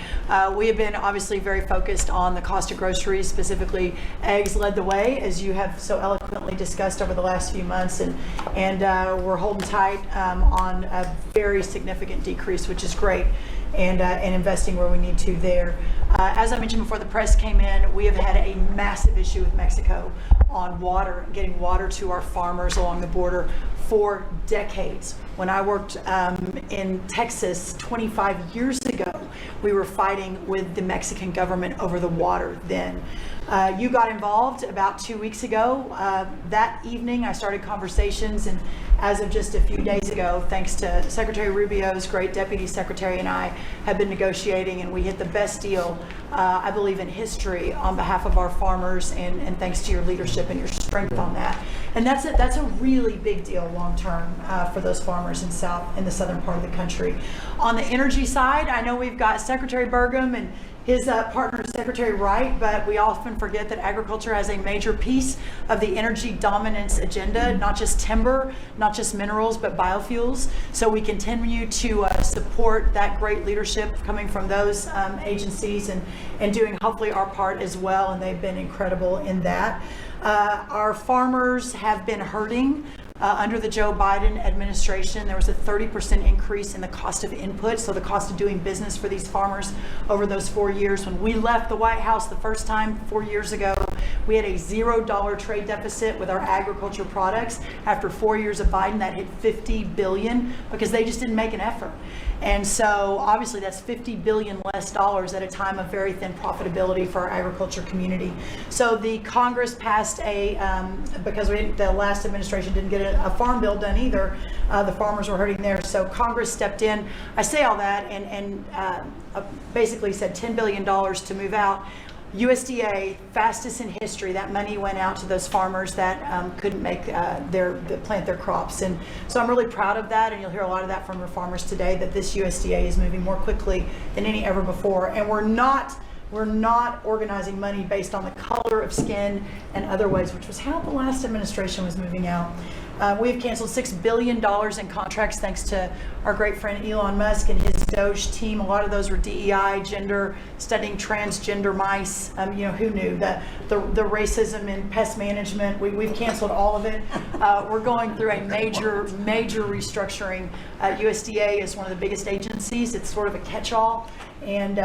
We have been obviously very focused on the cost of groceries, specifically eggs led the way, as you have so eloquently discussed over the last few months, and we're holding tight on a very significant decrease, which is great, and investing where we need to there. As I mentioned before the press came in, we have had a massive issue with Mexico on water, getting water to our farmers along the border for decades. When I worked in Texas 25 years ago, we were fighting with the Mexican government over the water then. You got involved about 2 weeks ago. That evening I started conversations, and as of just a few days ago, thanks to Secretary Rubio's great deputy secretary and I have been negotiating, and we hit the best deal, I believe, in history on behalf of our farmers, and thanks to your leadership and your strength on that. And that's a really big deal long term for those farmers in the southern part of the country. On the energy side, I know we've got Secretary Burgum and his partner, Secretary Wright, but we often forget that agriculture has a major piece of the energy dominance agenda, not just timber, not just minerals, but biofuels. So we continue to support that great leadership coming from those agencies and doing hopefully our part as well, and they've been incredible in that. Our farmers have been hurting. Under the Joe Biden administration, there was a 30% increase in the cost of input, so the cost of doing business for these farmers over those 4 years. When we left the White House the first time 4 years ago, we had a $0 trade deficit with our agriculture products. After 4 years of Biden, that hit $50 billion because they just didn't make an effort. And so obviously that's $50 billion less dollars at a time of very thin profitability for our agriculture community. So the Congress passed because the last administration didn't get a farm bill done either, the farmers were hurting there. So Congress stepped in. I say all that and basically said $10 billion to move out. USDA, fastest in history, that money went out to those farmers that couldn't make plant their crops. And so I'm really proud of that, and you'll hear a lot of that from your farmers today, that this USDA is moving more quickly than any ever before. And we're not organizing money based on the color of skin and other ways, which was how the last administration was moving out. We've canceled $6 billion in contracts thanks to our great friend Elon Musk and his Doge team. A lot of those were DEI, gender, studying transgender mice. Who knew that the racism in pest management, we've canceled all of it. We're going through a major restructuring. USDA is one of the biggest agencies. It's sort of a catch-all. And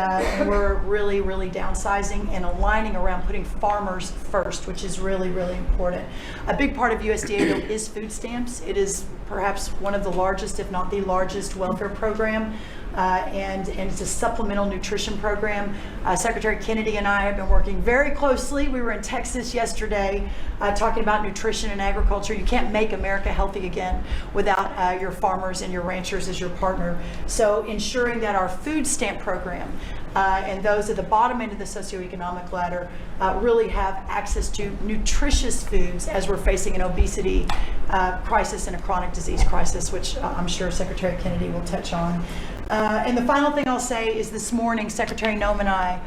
we're really downsizing and aligning around putting farmers first, which is really important. A big part of USDA though is food stamps. It is perhaps one of the largest, if not the largest, welfare program. And it's a supplemental nutrition program. Secretary Kennedy and I have been working very closely. We were in Texas yesterday talking about nutrition and agriculture. You can't make America healthy again without your farmers and your ranchers as your partner. So ensuring that our food stamp program and those at the bottom end of the socioeconomic ladder really have access to nutritious foods as we're facing an obesity crisis and a chronic disease crisis, which I'm sure Secretary Kennedy will touch on. And the final thing I'll say is this morning, Secretary Noem and I,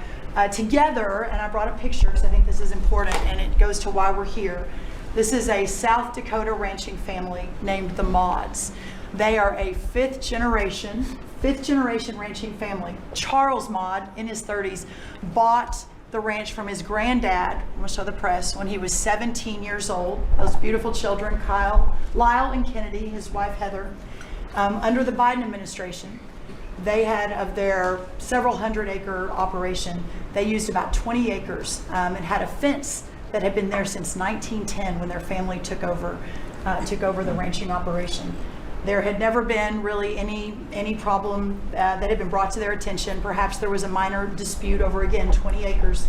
together, and I brought a picture because I think this is important and it goes to why we're here. This is a South Dakota ranching family named the Mods. They are a fifth generation ranching family. Charles Mod, in his 30s, bought the ranch from his granddad, I'm going to show the press, when he was 17 years old. Those beautiful children, Lyle and Kennedy, his wife Heather. Under the Biden administration, they had, of their several hundred-acre operation, they used about 20 acres and had a fence that had been there since 1910 when their family took over the ranching operation. There had never been really any problem that had been brought to their attention. Perhaps there was a minor dispute over, again, 20 acres.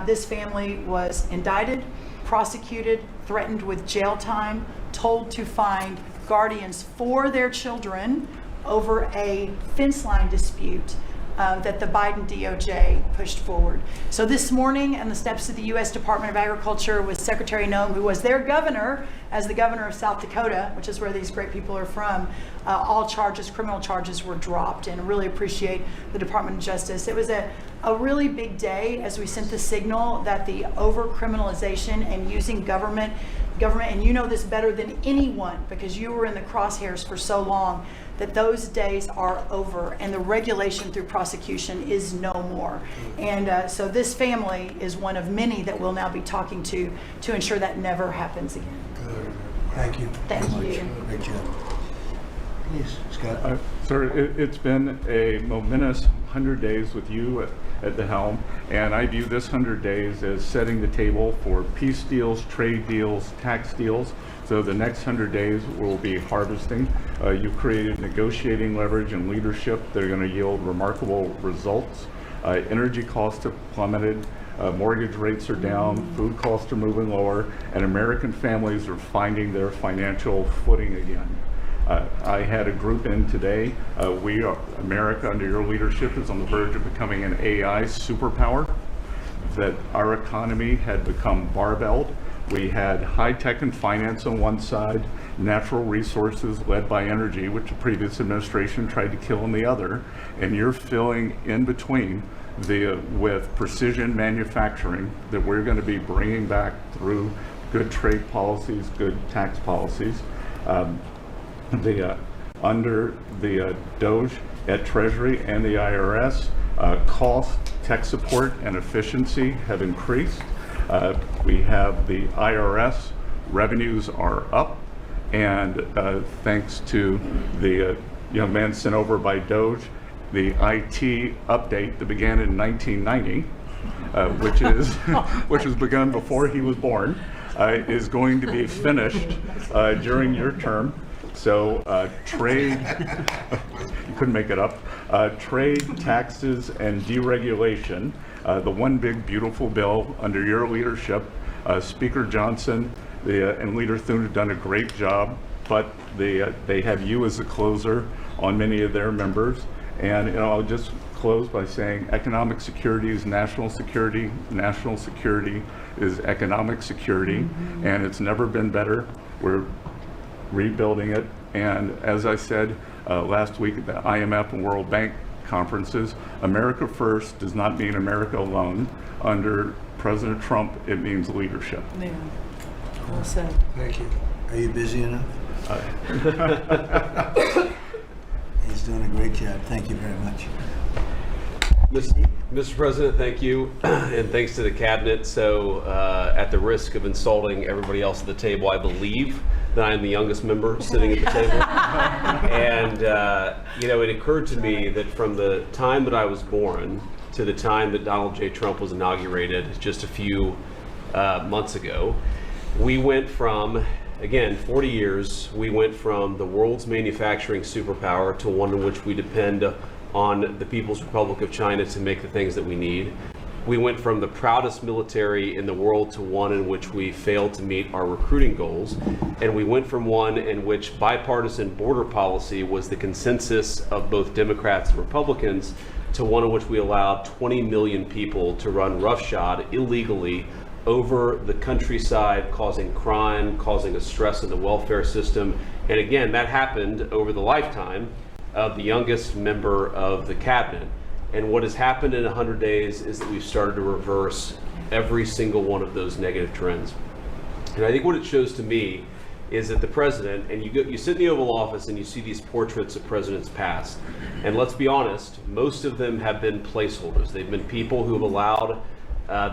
This family was indicted, prosecuted, threatened with jail time, told to find guardians for their children over a fence line dispute. that the Biden DOJ pushed forward. So this morning on the steps of the U.S. Department of Agriculture with Secretary Noem, who was their governor as the governor of South Dakota, which is where these great people are from, all charges, criminal charges were dropped, and really appreciate the Department of Justice. It was a really big day as we sent the signal that the over-criminalization and using government, and you know this better than anyone because you were in the crosshairs for so long, that those days are over and the regulation through prosecution is no more. And so this family is one of many that we'll now be talking to ensure that never happens again. Good. Thank you. Thank very you. much. Great job. Please, Scott. Sir, it's been a momentous 100 days with you at the helm, and I view this 100 days as setting the table for peace deals, trade deals, tax deals. So the next 100 days will be harvesting. You've created negotiating leverage and leadership that are going to yield remarkable results. Energy costs have plummeted. Mortgage rates are down, food costs are moving lower, and American families are finding their financial footing again. I had a group in today. America, under your leadership, is on the verge of becoming an AI superpower, that our economy had become barbelled. We had high tech and finance on one side, natural resources led by energy, which the previous administration tried to kill on the other, and you're filling in between with precision manufacturing that we're going to be bringing back through good trade policies, good tax policies. Under the DOGE at Treasury and the IRS, cost, tech support, and efficiency have increased. We have the IRS revenues are up, and thanks to the young man sent over by DOGE, the IT update that began in 1990, which was begun before he was born, is going to be finished during your term. So trade, you couldn't make it up, trade, taxes, and deregulation, the one big beautiful bill under your leadership. Speaker Johnson and Leader Thune have done a great job, but they have you as a closer on many of their members. And I'll just close by saying economic security is national security is economic security, and it's never been better. We're rebuilding it, and as I said last week at the IMF and World Bank conferences, America first does not mean America alone. Under President Trump, it means leadership. Yeah. Well said. Thank you. Are you busy enough? He's doing a great job. Thank you very much. Mr. President, thank you, and thanks to the cabinet. So at the risk of insulting everybody else at the table, I believe that I am the youngest member sitting at the table. And it occurred to me that from the time that I was born to the time that Donald J. Trump was inaugurated just a few months ago, we went from, again, 40 years, we went from the world's manufacturing superpower to one in which we depend on the People's Republic of China to make the things that we need. We went from the proudest military in the world to one in which we failed to meet our recruiting goals. And we went from one in which bipartisan border policy was the consensus of both Democrats and Republicans to one in which we allowed 20 million people to run roughshod illegally over the countryside, causing crime, causing a stress in the welfare system. And again, that happened over the lifetime of the youngest member of the cabinet. And what has happened in 100 days is that we've started to reverse every single one of those negative trends. And I think what it shows to me is that the president, and you sit in the Oval Office and you see these portraits of presidents past, and let's be honest, most of them have been placeholders. They've been people who have allowed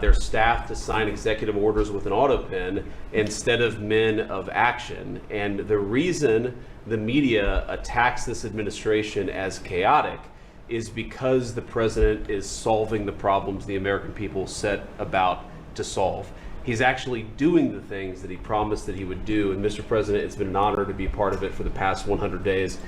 their staff to sign executive orders with an auto pen instead of men of action. And the reason the media attacks this administration as chaotic is because the president is solving the problems the American people set about to solve. He's actually doing the things that he promised that he would do. And Mr. President, it's been an honor to be part of it for the past 100 days.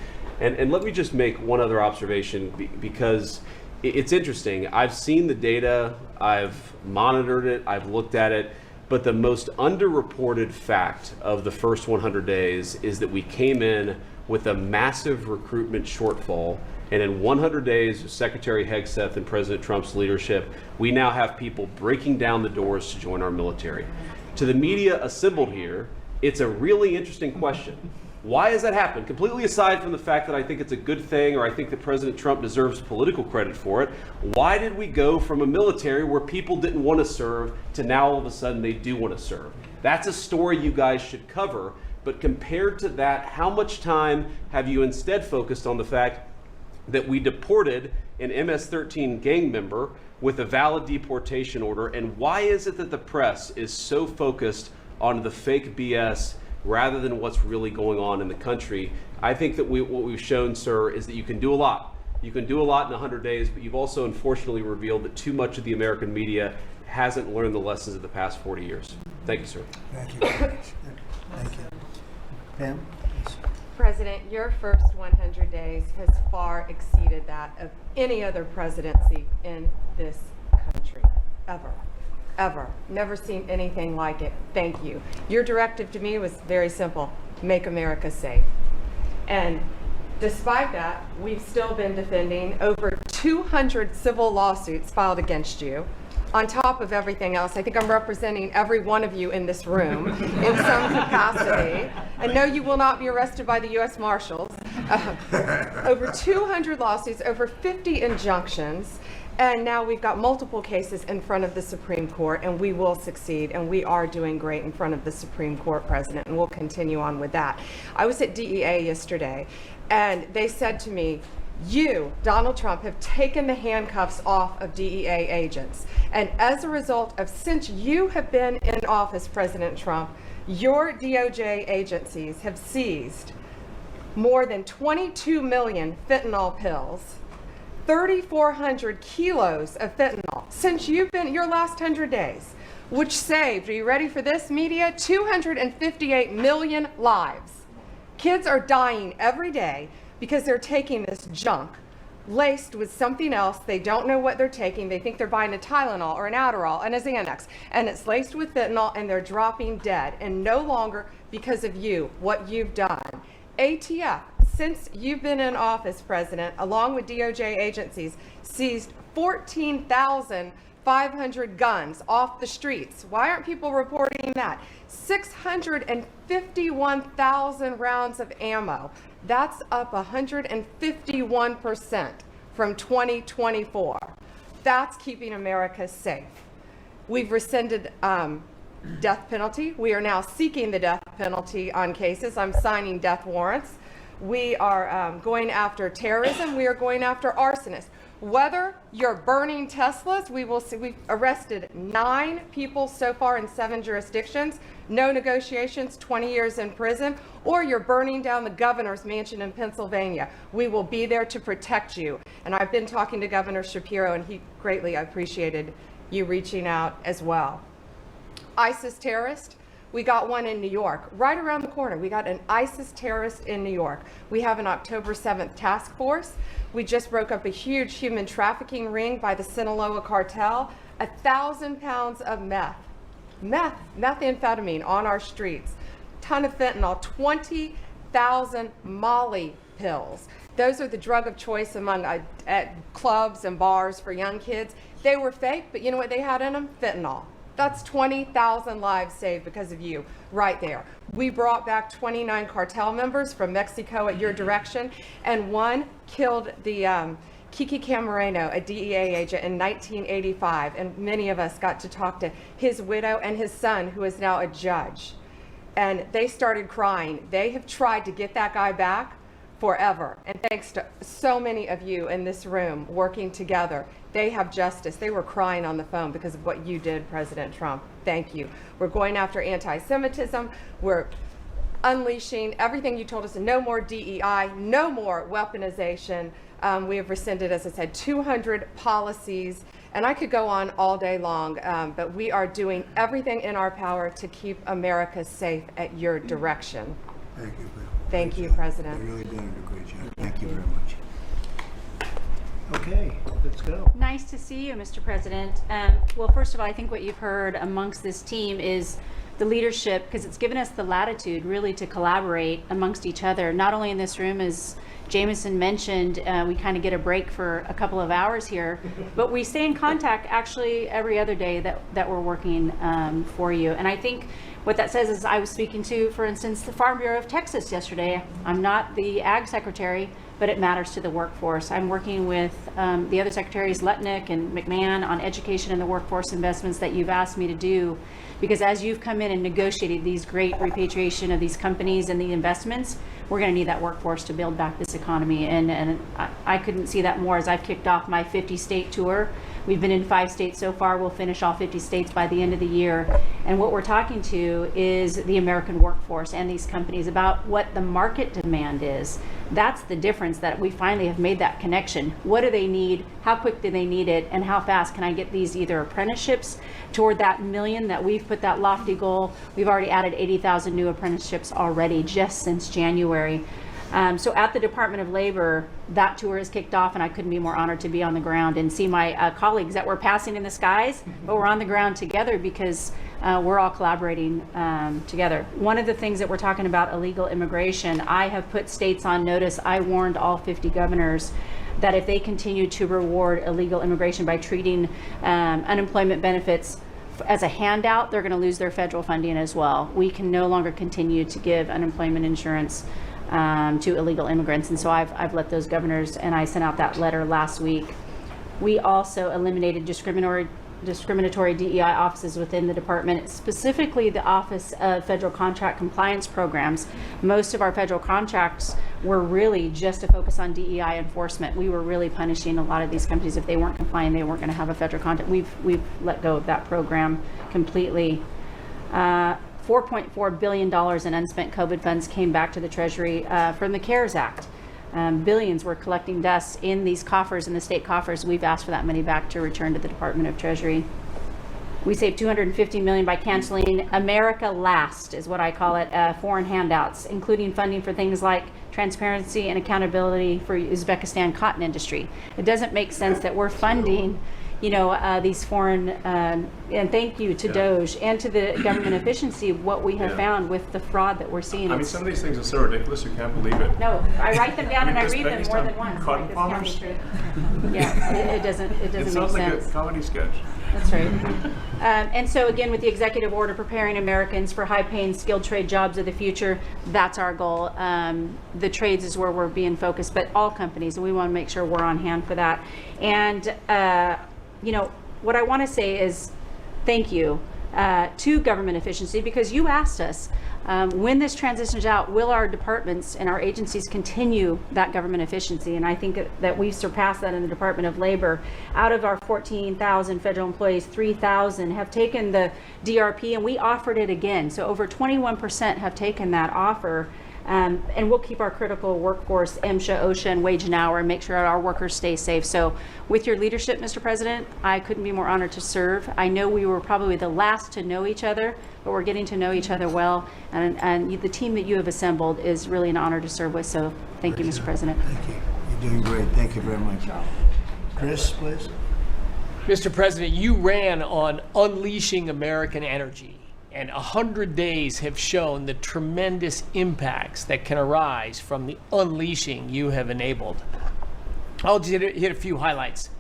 And let me just make one other observation, because it's interesting. I've seen the data, I've monitored it, I've looked at it, but the most underreported fact of the first 100 days is that we came in with a massive recruitment shortfall And in 100 days of Secretary Hegseth and President Trump's leadership, we now have people breaking down the doors to join our military. To the media assembled here, it's a really interesting question. Why has that happened? Completely aside from the fact that I think it's a good thing, or I think that President Trump deserves political credit for it, why did we go from a military where people didn't want to serve to now all of a sudden they do want to serve? That's a story you guys should cover, but compared to that, how much time have you instead focused on the fact that we deported an MS-13 gang member with a valid deportation order, and why is it that the press is so focused on the fake BS rather than what's really going on in the country? I think that what we've shown, sir, is that you can do a lot. You can do a lot in 100 days, but you've also unfortunately revealed that too much of the American media hasn't learned the lessons of the past 40 years. Thank you, sir. Thank you. Thank you. Pam? Please. President, your first 100 days has far exceeded that of any other presidency in this country, ever. Ever. Never seen anything like it. Thank you. Your directive to me was very simple: make America safe. And despite that, we've still been defending over 200 civil lawsuits filed against you. On top of everything else, I think I'm representing every one of you in this room in some capacity. And no, you will not be arrested by the U.S. Marshals. Over 200 lawsuits, over 50 injunctions. And now we've got multiple cases in front of the Supreme Court, and we will succeed, and we are doing great in front of the Supreme Court, President, and we'll continue on with that. I was at DEA yesterday, and they said to me, you, Donald Trump, have taken the handcuffs off of DEA agents. And as a result of, since you have been in office, President Trump, your DOJ agencies have seized more than 22 million fentanyl pills, 3,400 kilos of fentanyl since you've been your last 100 days, which saved, are you ready for this, media? 258 million lives. Kids are dying every day because they're taking this junk laced with something else. They don't know what they're taking. They think they're buying a Tylenol or an Adderall and a Xanax, and it's laced with fentanyl, and they're dropping dead, and no longer because of you, what you've done. ATF, since you've been in office, President, along with DOJ agencies, seized 14,500 guns off the streets. Why aren't people reporting that? 651,000 rounds of ammo. That's up 151% from 2024. That's keeping America safe. We've rescinded death penalty. We are now seeking the death penalty on cases. I'm signing death warrants. We are going after terrorism. We are going after arsonists. Whether you're burning Teslas, we will see. We've arrested 9 people so far in 7 jurisdictions. No negotiations, 20 years in prison. Or you're burning down the governor's mansion in Pennsylvania. We will be there to protect you. And I've been talking to Governor Shapiro, and he greatly appreciated you reaching out as well. ISIS terrorist. We got one in New York, right around the corner. We got an ISIS terrorist in New York. We have an October 7th task force. We just broke up a huge human trafficking ring by the Sinaloa cartel. 1,000 pounds of methamphetamine on our streets. Ton of fentanyl, 20,000 Molly pills. Those are the drug of choice among at clubs and bars for young kids. They were fake, but you know what they had in them? Fentanyl. That's 20,000 lives saved because of you right there. We brought back 29 cartel members from Mexico at your direction, and one killed the Kiki Camareno, a DEA agent, in 1985, and many of us got to talk to his widow and his son, who is now a judge. And they started crying. They have tried to get that guy back forever, and thanks to so many of you in this room working together, they have justice. They were crying on the phone because of what you did, President Trump. Thank you. We're going after anti-Semitism. We're unleashing everything you told us. No more DEI, no more weaponization. We have rescinded, as I said, 200 policies, and I could go on all day long, but we are doing everything in our power to keep America safe at your direction. Thank you. Thank you, President. You're really doing a great job. Thank you very much. Okay, let's go. Nice to see you, Mr. President. Well, first of all, I think what you've heard amongst this team is the leadership, because it's given us the latitude really to collaborate amongst each other, not only in this room as Jameson mentioned, we kind of get a break for a couple of hours here, but we stay in contact actually every other day that we're working for you. And I think what that says is, I was speaking to, for instance, the Farm Bureau of Texas yesterday. I'm not the Ag Secretary, but it matters to the workforce. I'm working with the other secretaries, Lutnick and McMahon, on education and the workforce investments that you've asked me to do. Because as you've come in and negotiated these great repatriation of these companies and the investments, we're going to need that workforce to build back this economy. And I couldn't see that more as I've kicked off my 50-state tour. We've been in 5 states so far. We'll finish all 50 states by the end of the year. And what we're talking to is the American workforce and these companies about what the market demand is. That's the difference, that we finally have made that connection. What do they need? How quick do they need it? And how fast can I get these either apprenticeships toward that million that we've put that lofty goal? We've already added 80,000 new apprenticeships already just since January. So at the Department of Labor, that tour is kicked off, and I couldn't be more honored to be on the ground and see my colleagues that we're passing in the skies, but we're on the ground together because we're all collaborating together. One of the things that we're talking about, illegal immigration, I have put states on notice. I warned all 50 governors that if they continue to reward illegal immigration by treating unemployment benefits as a handout, they're going to lose their federal funding as well. We can no longer continue to give unemployment insurance to illegal immigrants. And so I've let those governors, and I sent out that letter last week. We also eliminated discriminatory DEI offices within the department, specifically the Office of Federal Contract Compliance Programs. Most of our federal contracts were really just to focus on DEI enforcement. We were really punishing a lot of these companies. If they weren't complying, they weren't going to have a federal contract. We've let go of that program completely. $4.4 billion in unspent COVID funds came back to the Treasury from the CARES Act. Billions were collecting dust in these coffers, in the state coffers. We've asked for that money back to return to the Department of Treasury. We saved $250 million by canceling America Last, is what I call it, foreign handouts, including funding for things like transparency and accountability for Uzbekistan cotton industry. It doesn't make sense that we're funding these foreign, and thank you to DOJ and to the government efficiency, what we have found with the fraud that we're seeing. I mean, some of these things are so ridiculous, you can't believe it. No, I write them down and I read them more than once. Cotton farmers? Yeah, it doesn't make sense. It sounds like a comedy sketch. That's right. And so again, with the executive order preparing Americans for high-paying, skilled trade jobs of the future, that's our goal. The trades is where we're being focused, but all companies, and we want to make sure we're on hand for that. And what I want to say is thank you to government efficiency, because you asked us, when this transitions out, will our departments and our agencies continue that government efficiency? And I think that we've surpassed that in the Department of Labor. Out of our 14,000 federal employees, 3,000 have taken the DRP, and we offered it again. So over 21% have taken that offer. And we'll keep our critical workforce, MSHA, OSHA, and wage and hour, and make sure our workers stay safe. So with your leadership, Mr. President, I couldn't be more honored to serve. I know we were probably the last to know each other, but we're getting to know each other well. And the team that you have assembled is really an honor to serve with. So thank you, Mr. President. Thank you. You're doing great. Thank you very much. Chris, please. Mr. President, you ran on unleashing American energy. And 100 days have shown the tremendous impacts that can arise from the unleashing you have enabled. I'll just hit a few highlights.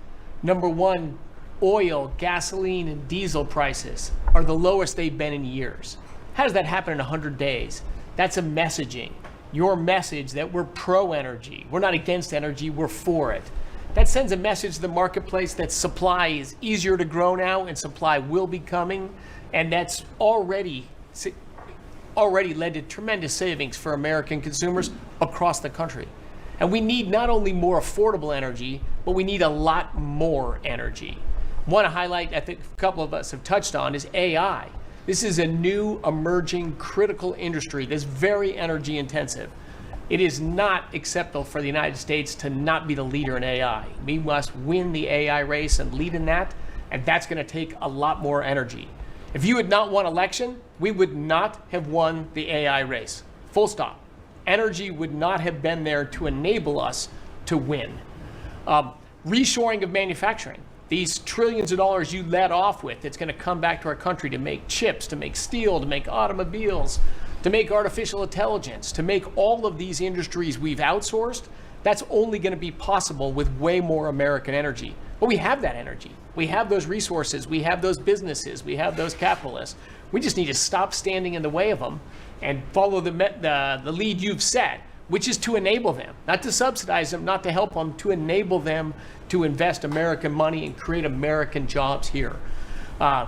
Number one, oil, gasoline, and diesel prices are the lowest they've been in years. How does that happen in 100 days? That's a messaging. Your message that we're pro-energy. We're not against energy, we're for it. That sends a message to the marketplace that supply is easier to grow now and supply will be coming. And that's already led to tremendous savings for American consumers across the country. And we need not only more affordable energy, but we need a lot more energy. One highlight I think a couple of us have touched on is AI. This is a new emerging critical industry that's very energy intensive. It is not acceptable for the United States to not be the leader in AI. We must win the AI race and lead in that, and that's going to take a lot more energy. If you had not won election, we would not have won the AI race. Full stop. Energy would not have been there to enable us to win. Reshoring of manufacturing. These trillions of dollars you led off with, it's going to come back to our country to make chips, to make steel, to make automobiles, to make artificial intelligence, to make all of these industries we've outsourced That's only going to be possible with way more American energy. But we have that energy. We have those resources. We have those businesses. We have those capitalists. We just need to stop standing in the way of them and follow the lead you've set, which is to enable them, not to subsidize them, not to help them, to enable them to invest American money and create American jobs here.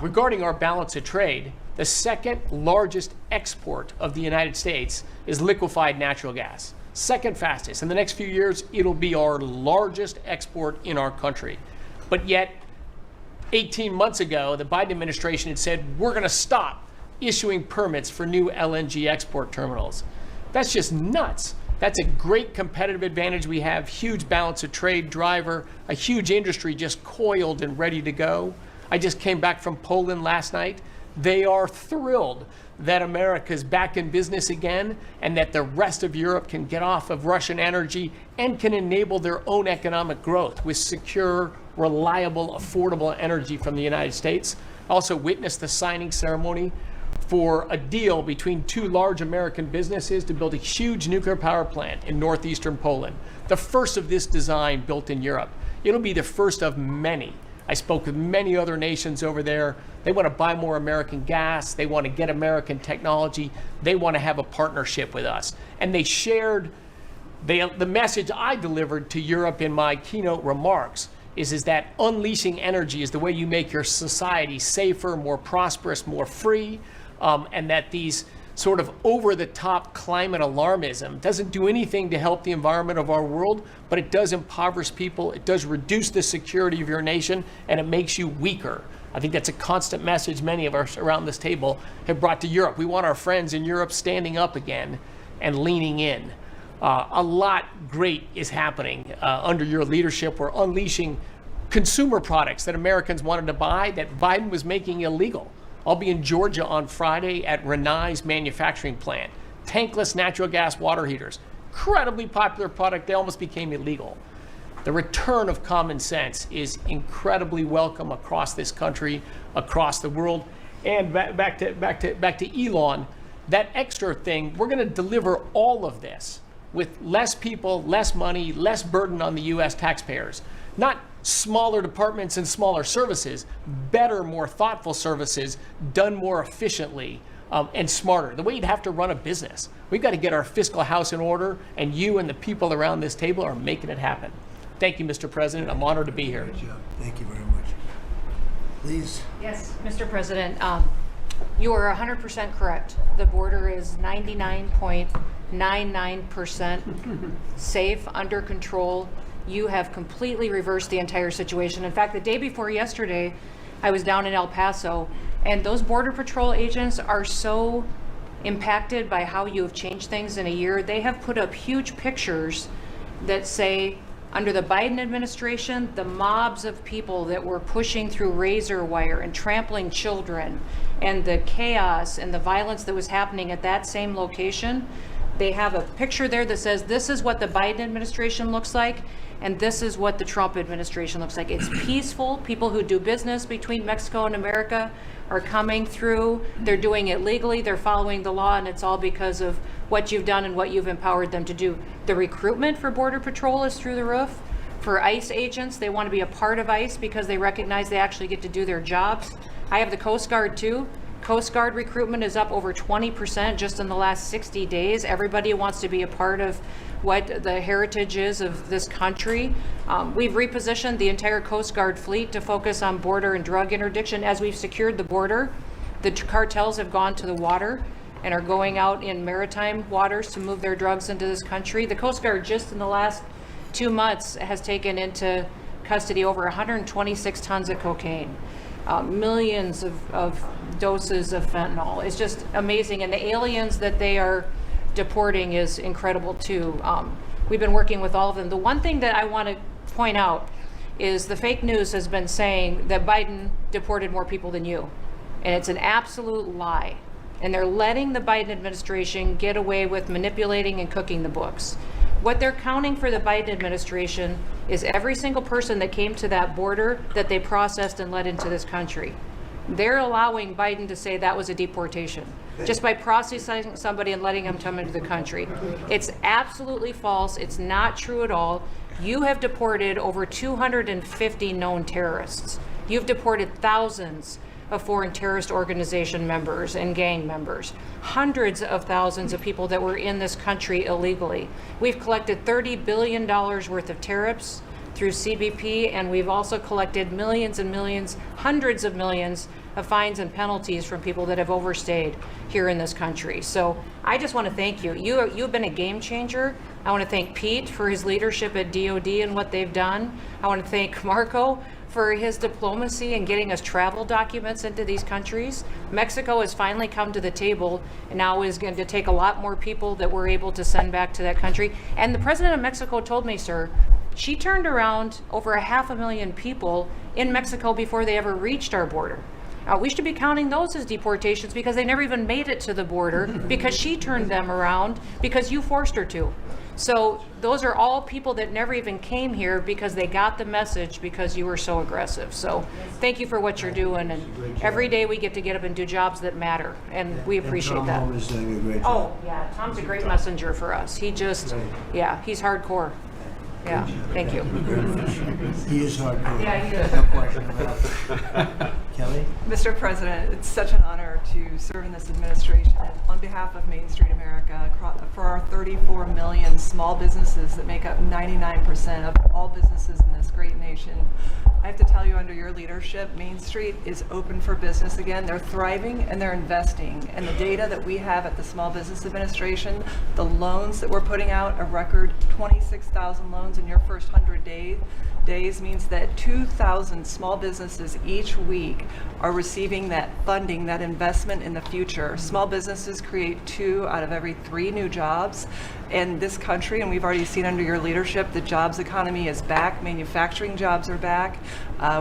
Regarding our balance of trade, the second largest export of the United States is liquefied natural gas. Second fastest. In the next few years, it'll be our largest export in our country. But yet, 18 months ago, the Biden administration had said, we're going to stop issuing permits for new LNG export terminals. That's just nuts. That's a great competitive advantage we have, huge balance of trade driver, a huge industry just coiled and ready to go. I just came back from Poland last night. They are thrilled that America's back in business again and that the rest of Europe can get off of Russian energy and can enable their own economic growth with secure, reliable, affordable energy from the United States. I also witnessed the signing ceremony for a deal between two large American businesses to build a huge nuclear power plant in northeastern Poland, the first of this design built in Europe. It'll be the first of many. I spoke with many other nations over there. They want to buy more American gas. They want to get American technology. They want to have a partnership with us. And they shared the message I delivered to Europe in my keynote remarks is that unleashing energy is the way you make your society safer, more prosperous, more free, and that these sort of over-the-top climate alarmism doesn't do anything to help the environment of our world, but it does impoverish people, it does reduce the security of your nation, and it makes you weaker. I think that's a constant message many of us around this table have brought to Europe. We want our friends in Europe standing up again and leaning in. A lot great is happening under your leadership. We're unleashing consumer products that Americans wanted to buy that Biden was making illegal. I'll be in Georgia on Friday at Renai's manufacturing plant. Tankless natural gas water heaters. Incredibly popular product. They almost became illegal. The return of common sense is incredibly welcome across this country, across the world. And back to Elon, that extra thing, we're going to deliver all of this with less people, less money, less burden on the U.S. taxpayers. Not smaller departments and smaller services, better, more thoughtful services done more efficiently and smarter. The way you'd have to run a business. We've got to get our fiscal house in order, and you and the people around this table are making it happen. Thank you, Mr. President. I'm honored to be here. Good job. Thank you very much. Please. Yes, Mr. President, you are 100% correct. The border is 99.99% safe, under control. You have completely reversed the entire situation. In fact, the day before yesterday, I was down in El Paso, and those Border Patrol agents are so impacted by how you have changed things in a year. They have put up huge pictures that say, under the Biden administration, the mobs of people that were pushing through razor wire and trampling children, and the chaos and the violence that was happening at that same location, they have a picture there that says, this is what the Biden administration looks like, and this is what the Trump administration looks like. It's peaceful. People who do business between Mexico and America are coming through. They're doing it legally. They're following the law, and it's all because of what you've done and what you've empowered them to do. The recruitment for Border Patrol is through the roof. For ICE agents, they want to be a part of ICE because they recognize they actually get to do their jobs. I have the Coast Guard too. Coast Guard recruitment is up over 20% just in the last 60 days. Everybody wants to be a part of what the heritage is of this country. We've repositioned the entire Coast Guard fleet to focus on border and drug interdiction. As we've secured the border, the cartels have gone to the water and are going out in maritime waters to move their drugs into this country. The Coast Guard just in the last 2 months has taken into custody over 126 tons of cocaine. Millions of doses of fentanyl. It's just amazing. And the aliens that they are deporting is incredible too. We've been working with all of them. The one thing that I want to point out is the fake news has been saying that Biden deported more people than you. And it's an absolute lie. And they're letting the Biden administration get away with manipulating and cooking the books. What they're counting for the Biden administration is every single person that came to that border that they processed and let into this country. They're allowing Biden to say that was a deportation just by processing somebody and letting them come into the country. It's absolutely false. It's not true at all. You have deported over 250 known terrorists. You've deported thousands of foreign terrorist organization members and gang members, hundreds of thousands of people that were in this country illegally. We've collected $30 billion worth of tariffs through CBP, and we've also collected millions and millions, hundreds of millions of fines and penalties from people that have overstayed here in this country. So I just want to thank you. You've been a game changer. I want to thank Pete for his leadership at DOD and what they've done. I want to thank Marco for his diplomacy and getting us travel documents into these countries. Mexico has finally come to the table and now is going to take a lot more people that we're able to send back to that country. And the president of Mexico told me, sir, she turned around over 500,000 people in Mexico before they ever reached our border. We should be counting those as deportations because they never even made it to the border because she turned them around because you forced her to. So those are all people that never even came here because they got the message because you were so aggressive. So thank you for what you're doing, and every day we get up and do jobs that matter, and we appreciate that. Tom is doing a great job. Oh yeah, Tom's a great messenger for us. He just, yeah, he's hardcore. Yeah, thank you. He is hardcore. Yeah, he is. No question about it. Kelly? Mr. President, it's such an honor to serve in this administration on behalf of Main Street America for our 34 million small businesses that make up 99% of all businesses in this great nation. I have to tell you, under your leadership, Main Street is open for business again. They're thriving and they're investing. And the data that we have at the Small Business Administration, the loans that we're putting out, a record 26,000 loans in your first 100 days means that 2,000 small businesses each week are receiving that funding, that investment in the future. Small businesses create 2 out of every 3 new jobs in this country, and we've already seen under your leadership the jobs economy is back, manufacturing jobs are back.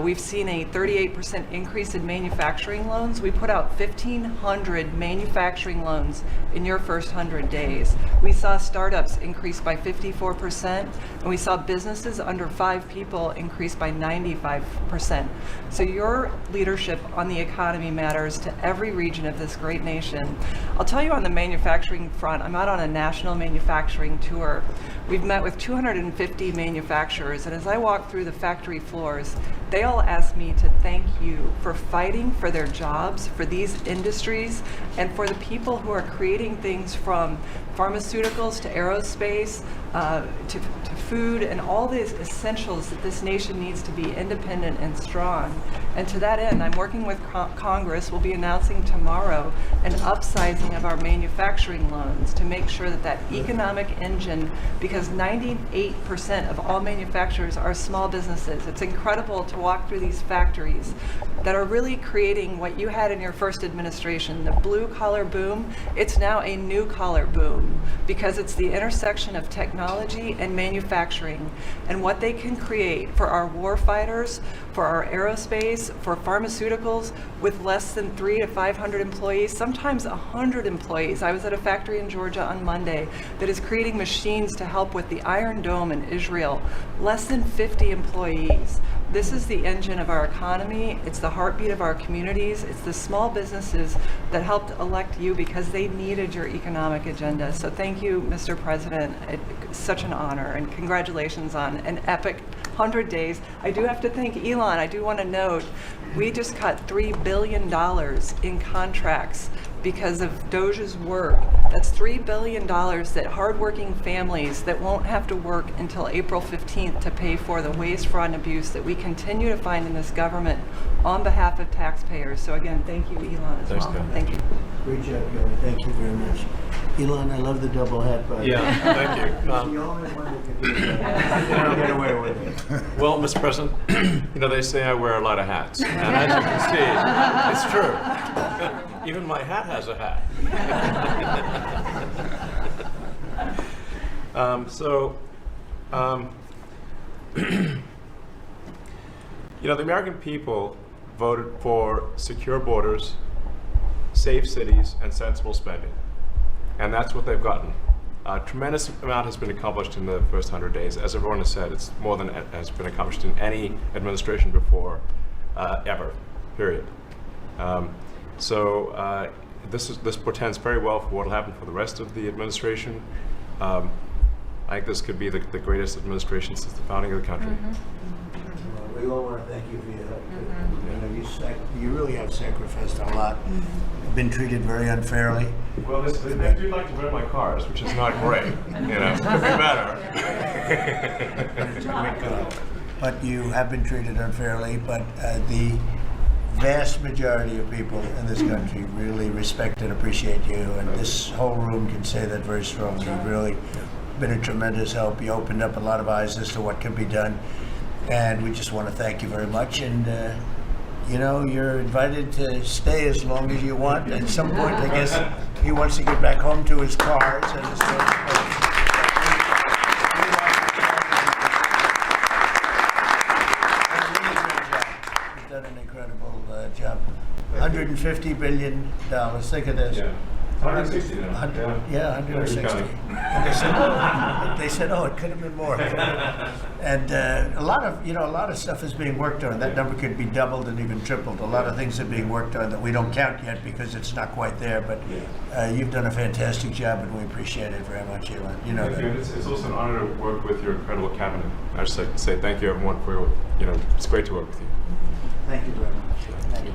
We've seen a 38% increase in manufacturing loans. We put out 1,500 manufacturing loans in your first 100 days. We saw startups increase by 54%, and we saw businesses under 5 people increase by 95%. So your leadership on the economy matters to every region of this great nation. I'll tell you on the manufacturing front, I'm out on a national manufacturing tour. We've met with 250 manufacturers, and as I walk through the factory floors, they all ask me to thank you for fighting for their jobs, for these industries, and for the people who are creating things from pharmaceuticals to aerospace, to food, and all these essentials that this nation needs to be independent and strong. And to that end, I'm working with Congress. We'll be announcing tomorrow an upsizing of our manufacturing loans to make sure that that economic engine, because 98% of all manufacturers are small businesses. It's incredible to walk through these factories that are really creating what you had in your first administration, the blue collar boom. It's now a new collar boom because it's the intersection of technology and manufacturing and what they can create for our war fighters, for our aerospace, for pharmaceuticals with less than 300 to 500 employees, sometimes 100 employees. I was at a factory in Georgia on Monday that is creating machines to help with the Iron Dome in Israel, less than 50 employees. This is the engine of our economy. It's the heartbeat of our communities. It's the small businesses that helped elect you because they needed your economic agenda. So thank you, Mr. President. It's such an honor, and congratulations on an epic 100 days. I do have to thank Elon. I do want to note, we just cut $3 billion in contracts because of Doge's work. That's $3 billion that hardworking families that won't have to work until April 15th to pay for the waste, fraud, and abuse that we continue to find in this government on behalf of taxpayers. So again, thank you, Elon, as well. Thank you. Great job, Kelly. Thank you very much. Elon, I love the double hat, by the way. Yeah, thank you. He's the only one that can do that. You don't get away with it. Well, Mr. President, you know, they say I wear a lot of hats. And as you can see, it's true. Even my hat has a hat. You know, the American people voted for secure borders, safe cities, and sensible spending. And that's what they've gotten. A tremendous amount has been accomplished in the first 100 days. As everyone has said, it's more than has been accomplished in any administration before, ever, period. This portends very well for what will happen for the rest of the administration. I think this could be the greatest administration since the founding of the country. Well, we all want to thank you for your help too. You really have sacrificed a lot. Been treated very unfairly. Well, they do like to wear my cars, which is not great. Could be better. But you have been treated unfairly. But the vast majority of people in this country really respect and appreciate you, and this whole room can say that very strongly. You've really been a tremendous help. You opened up a lot of eyes as to what can be done, and we just want to thank you very much. And you're invited to stay as long as you want. At some point, I guess he wants to get back home to his cars and his He's done an incredible job. $150 billion. Think of this. Yeah. 160 now. 160. And they said, oh, it could have been more. And a lot of stuff is being worked on. That number could be doubled and even tripled. A lot of things are being worked on that we don't count yet because it's not quite there. But you've done a fantastic job, and we appreciate it very much, Elon. Thank you. It's also an honor to work with your incredible cabinet. I just like to say thank you, everyone, for it's great to work with you. Thank you very much. Thank you.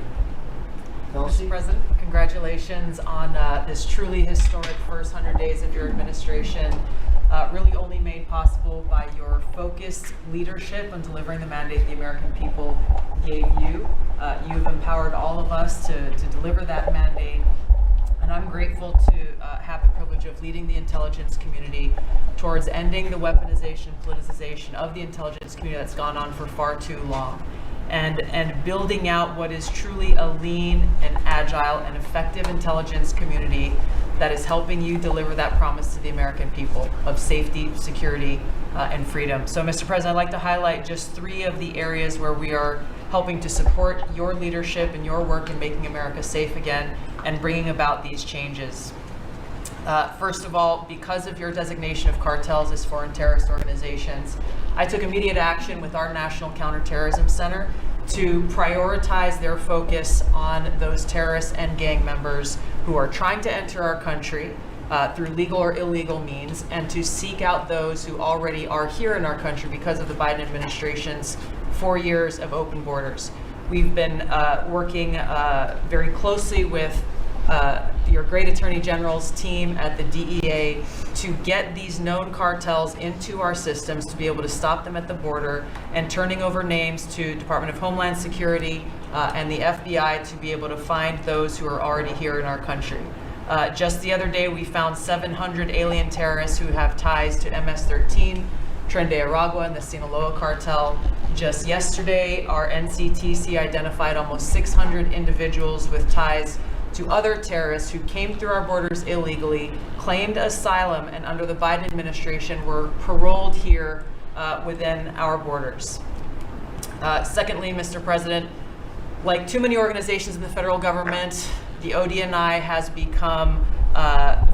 Mr. President, congratulations on this truly historic first 100 days of your administration, really only made possible by your focused leadership on delivering the mandate the American people gave you. You've empowered all of us to deliver that mandate, and I'm grateful to have the privilege of leading the intelligence community towards ending the weaponization, politicization of the intelligence community that's gone on for far too long. And building out what is truly a lean and agile and effective intelligence community that is helping you deliver that promise to the American people of safety, security, and freedom. So, Mr. President, I'd like to highlight just 3 of the areas where we are helping to support your leadership and your work in making America safe again and bringing about these changes. First of all, because of your designation of cartels as foreign terrorist organizations, I took immediate action with our National Counterterrorism Center to prioritize their focus on those terrorists and gang members who are trying to enter our country through legal or illegal means, and to seek out those who already are here in our country because of the Biden administration's 4 years of open borders. We've been working very closely with your great Attorney General's team at the DEA to get these known cartels into our systems, to be able to stop them at the border, and turning over names to Department of Homeland Security and the FBI to be able to find those who are already here in our country. Just the other day, we found 700 alien terrorists who have ties to MS-13, Tren de Aragua, and the Sinaloa cartel. Just yesterday, our NCTC identified almost 600 individuals with ties to other terrorists who came through our borders illegally, claimed asylum, and under the Biden administration were paroled here within our borders. Secondly, Mr. President, like too many organizations in the federal government, the ODNI has become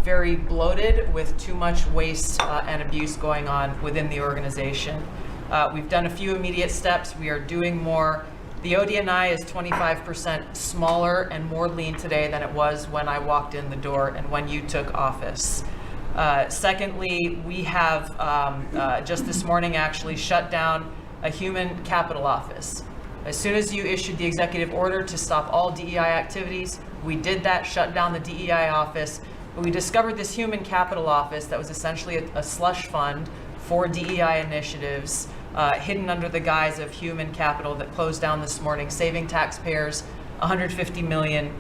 very bloated with too much waste and abuse going on within the organization. We've done a few immediate steps. We are doing more. The ODNI is 25% smaller and more lean today than it was when I walked in the door and when you took office. Secondly, we have just this morning actually shut down a human capital office. As soon as you issued the executive order to stop all DEI activities, we did that, shut down the DEI office, but we discovered this human capital office that was essentially a slush fund for DEI initiatives, hidden under the guise of human capital, that closed down this morning, saving taxpayers $150 million.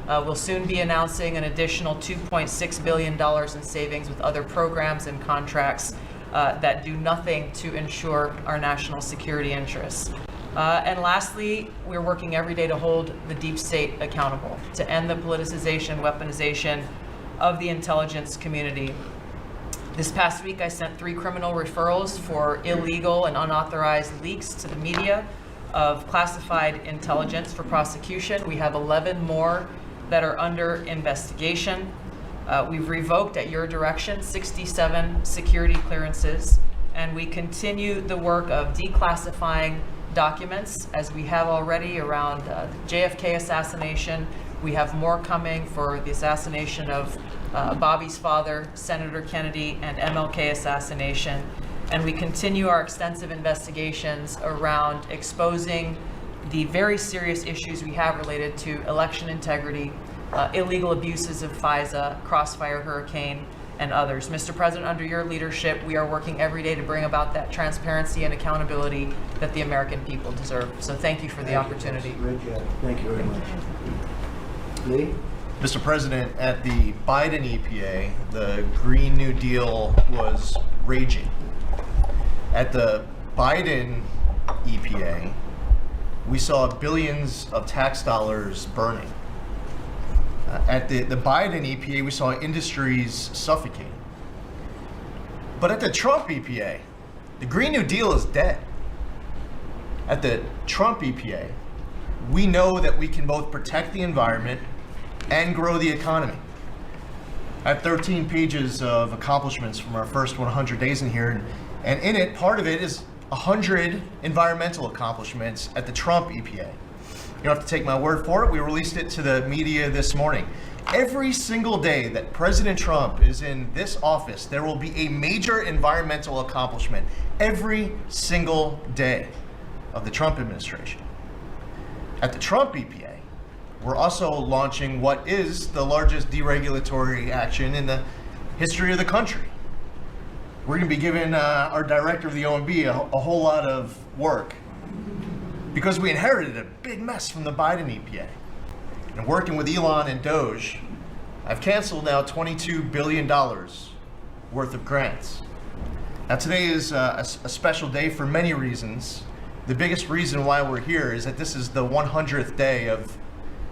We'll soon be announcing an additional $2.6 billion in savings with other programs and contracts that do nothing to ensure our national security interests. And lastly, we're working every day to hold the deep state accountable, to end the politicization, weaponization of the intelligence community. This past week, I sent 3 criminal referrals for illegal and unauthorized leaks to the media of classified intelligence for prosecution. We have 11 more that are under investigation. We've revoked, at your direction, 67 security clearances, and we continue the work of declassifying documents, as we have already around the JFK assassination. We have more coming for the assassination of Bobby's father, Senator Kennedy, and MLK assassination. And we continue our extensive investigations around exposing the very serious issues we have related to election integrity, illegal abuses of FISA, Crossfire Hurricane, and others. Mr. President, under your leadership, we are working every day to bring about that transparency and accountability that the American people deserve. So thank you for the opportunity. Great job. Thank you very much. Lee? Mr. President, at the Biden EPA, the Green New Deal was raging. At the Biden EPA, we saw billions of tax dollars burning. At the Biden EPA, we saw industries suffocating. But at the Trump EPA, the Green New Deal is dead. At the Trump EPA, we know that we can both protect the environment and grow the economy. I have 13 pages of accomplishments from our first 100 days in here, and in it, part of it is 100 environmental accomplishments at the Trump EPA. You don't have to take my word for it. We released it to the media this morning. Every single day that President Trump is in this office, there will be a major environmental accomplishment every single day of the Trump administration. At the Trump EPA, we're also launching what is the largest deregulatory action in the history of the country. We're going to be giving our director of the OMB a whole lot of work because we inherited a big mess from the Biden EPA. And working with Elon and Doge, I've canceled now $22 billion worth of grants. Now today is a special day for many reasons. The biggest reason why we're here is that this is the 100th day of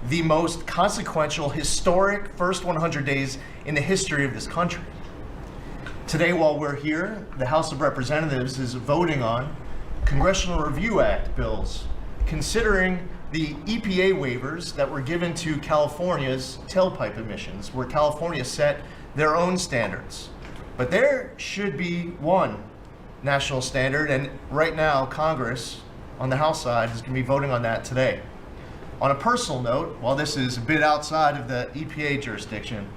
the most consequential, historic first 100 days in the history of this country. Today, while we're here, the House of Representatives is voting on Congressional Review Act bills, considering the EPA waivers that were given to California's tailpipe emissions, where California set their own standards. But there should be one national standard, and right now, Congress, on the House side, is going to be voting on that today. On a personal note, while this is a bit outside of the EPA jurisdiction,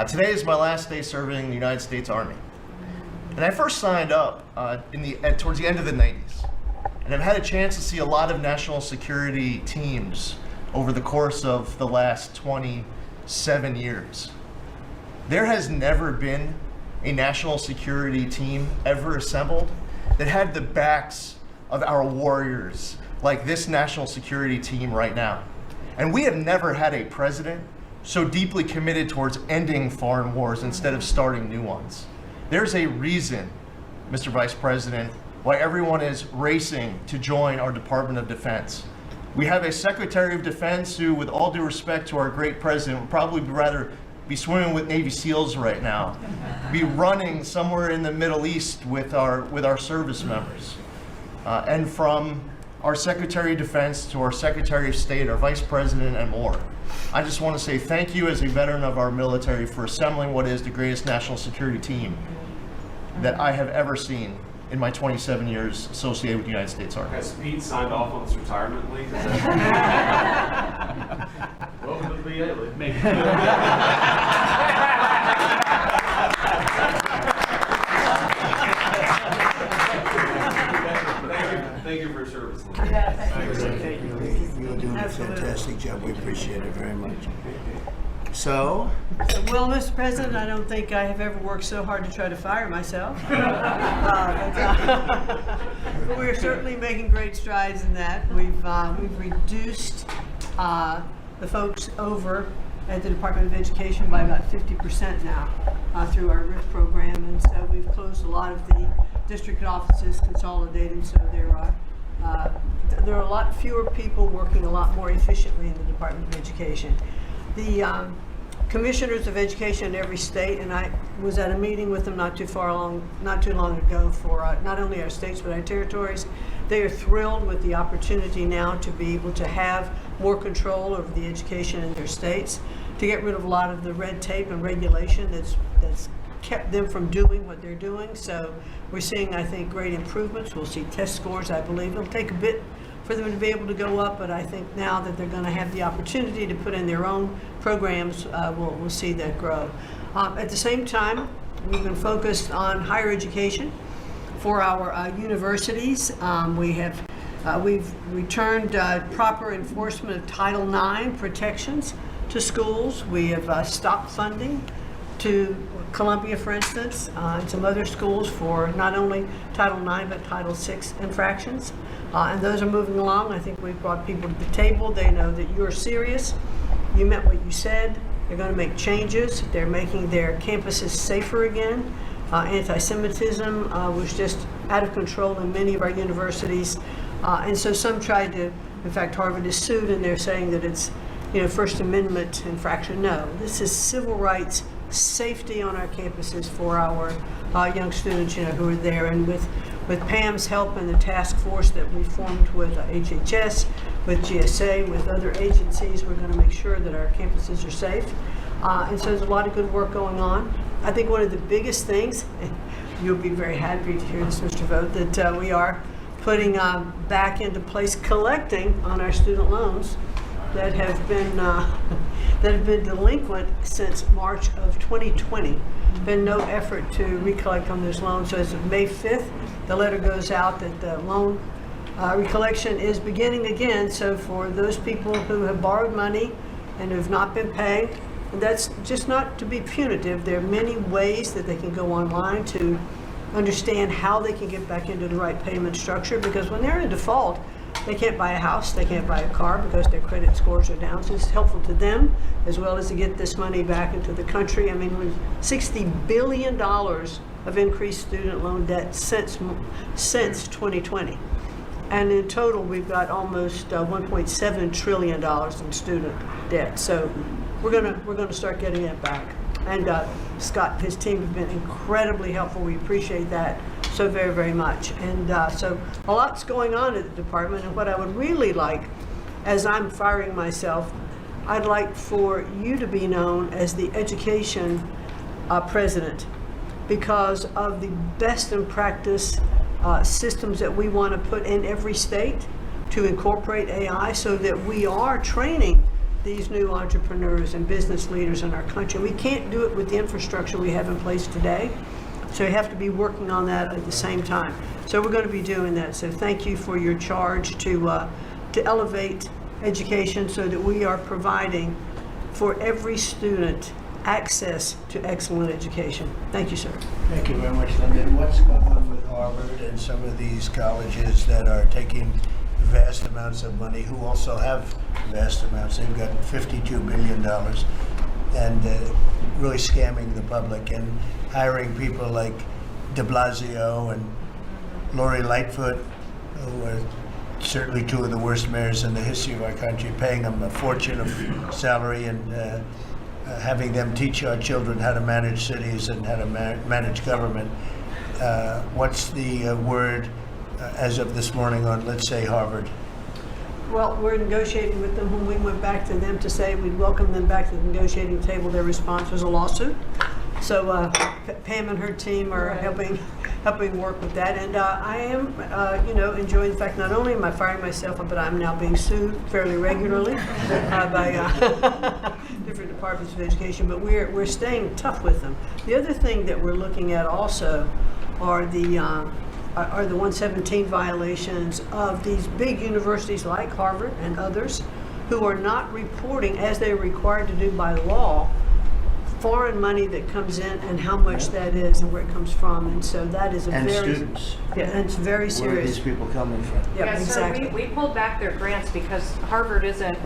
today is my last day serving the United States Army. And I first signed up towards the end of the 90s. And I've had a chance to see a lot of national security teams over the course of the last 27 years. There has never been a national security team ever assembled that had the backs of our warriors like this national security team right now. And we have never had a president so deeply committed towards ending foreign wars instead of starting new ones. There's a reason, Mr. Vice President, why everyone is racing to join our Department of Defense. We have a Secretary of Defense who, with all due respect to our great president, would probably rather be swimming with Navy SEALs right now, be running somewhere in the Middle East with our service members. And from our Secretary of Defense to our Secretary of State, our Vice President, and more. I just want to say thank you as a veteran of our military for assembling what is the greatest national security team that I have ever seen in my 27 years associated with the United States Army. Has Pete signed off on his retirement leave? Welcome to the VA. Maybe. Thank you for your service. Thank you. You're doing a fantastic job. We appreciate it very much. So? Well, Mr. President, I don't think I have ever worked so hard to try to fire myself. But we're certainly making great strides in that. We've reduced the folks over at the Department of Education by about 50% now through our RIF program, and so we've closed a lot of the district offices, consolidated, so there are a lot fewer people working a lot more efficiently in the Department of Education. The commissioners of education in every state, and I was at a meeting with them not too long ago for not only our states but our territories. They are thrilled with the opportunity now to be able to have more control over the education in their states, to get rid of a lot of the red tape and regulation that's kept them from doing what they're doing. So we're seeing, I think, great improvements. We'll see test scores, I believe. It'll take a bit for them to be able to go up, but I think now that they're going to have the opportunity to put in their own programs, we'll see that grow. At the same time, we've been focused on higher education for our universities. We've returned proper enforcement of Title IX protections to schools. We have stopped funding to Columbia, for instance, and some other schools for not only Title IX but Title VI infractions. And those are moving along. I think we've brought people to the table. They know that you're serious. You meant what you said. They're going to make changes. They're making their campuses safer again. Anti-Semitism was just out of control in many of our universities. And so some tried to, in fact, Harvard is sued and they're saying that it's, First Amendment infraction. No, this is civil rights, safety on our campuses for our young students, who are there. And with Pam's help and the task force that we formed with HHS, with GSA, with other agencies, we're going to make sure that our campuses are safe. And so there's a lot of good work going on. I think one of the biggest things, and you'll be very happy to hear this, Mr. Vogt, that we are putting back into place collecting on our student loans that have been delinquent since March of 2020. Been no effort to recollect on those loans. So as of May 5th, the letter goes out that the loan recollection is beginning again. So for those people who have borrowed money and have not been paying, and that's just not to be punitive. There are many ways that they can go online to understand how they can get back into the right payment structure, because when they're in default, they can't buy a house, they can't buy a car because their credit scores are down. So it's helpful to them as well as to get this money back into the country. I mean, with $60 billion of increased student loan debt since 2020. And in total, we've got almost $1.7 trillion in student debt. So we're gonna start getting it back. And Scott and his team have been incredibly helpful. We appreciate that so very, very much. And so a lot's going on at the department. And what I would really like, as I'm firing myself, I'd like for you to be known as the education president, because of the best in practice systems that we want to put in every state to incorporate AI, so that we are training these new entrepreneurs and business leaders in our country. We can't do it with the infrastructure we have in place today. So you have to be working on that at the same time. So we're going to be doing that. So thank you for your charge to elevate education so that we are providing for every student access to excellent education. Thank you, sir. Thank you very much, Linda. And what's going on with Harvard and some of these colleges that are taking vast amounts of money, who also have vast amounts? They've got $52 billion and really scamming the public and hiring people like de Blasio and Lori Lightfoot, who are certainly two of the worst mayors in the history of our country, paying them a fortune of salary and having them teach our children how to manage cities and how to manage government. What's the word as of this morning on, let's say, Harvard? Well, we're negotiating with them. When we went back to them to say we'd welcome them back to the negotiating table, their response was a lawsuit. So Pam and her team are helping work with that. And I am, enjoying the fact not only am I firing myself, but I'm now being sued fairly regularly by different departments of education. But we're staying tough with them. The other thing that we're looking at also are the 117 violations of these big universities like Harvard and others, who are not reporting, as they're required to do by law, foreign money that comes in and how much that is and where it comes from. And so that is and students. Yeah, and it's very serious. Where are these people coming from? Yeah, exactly. So we pulled back their grants because Harvard isn't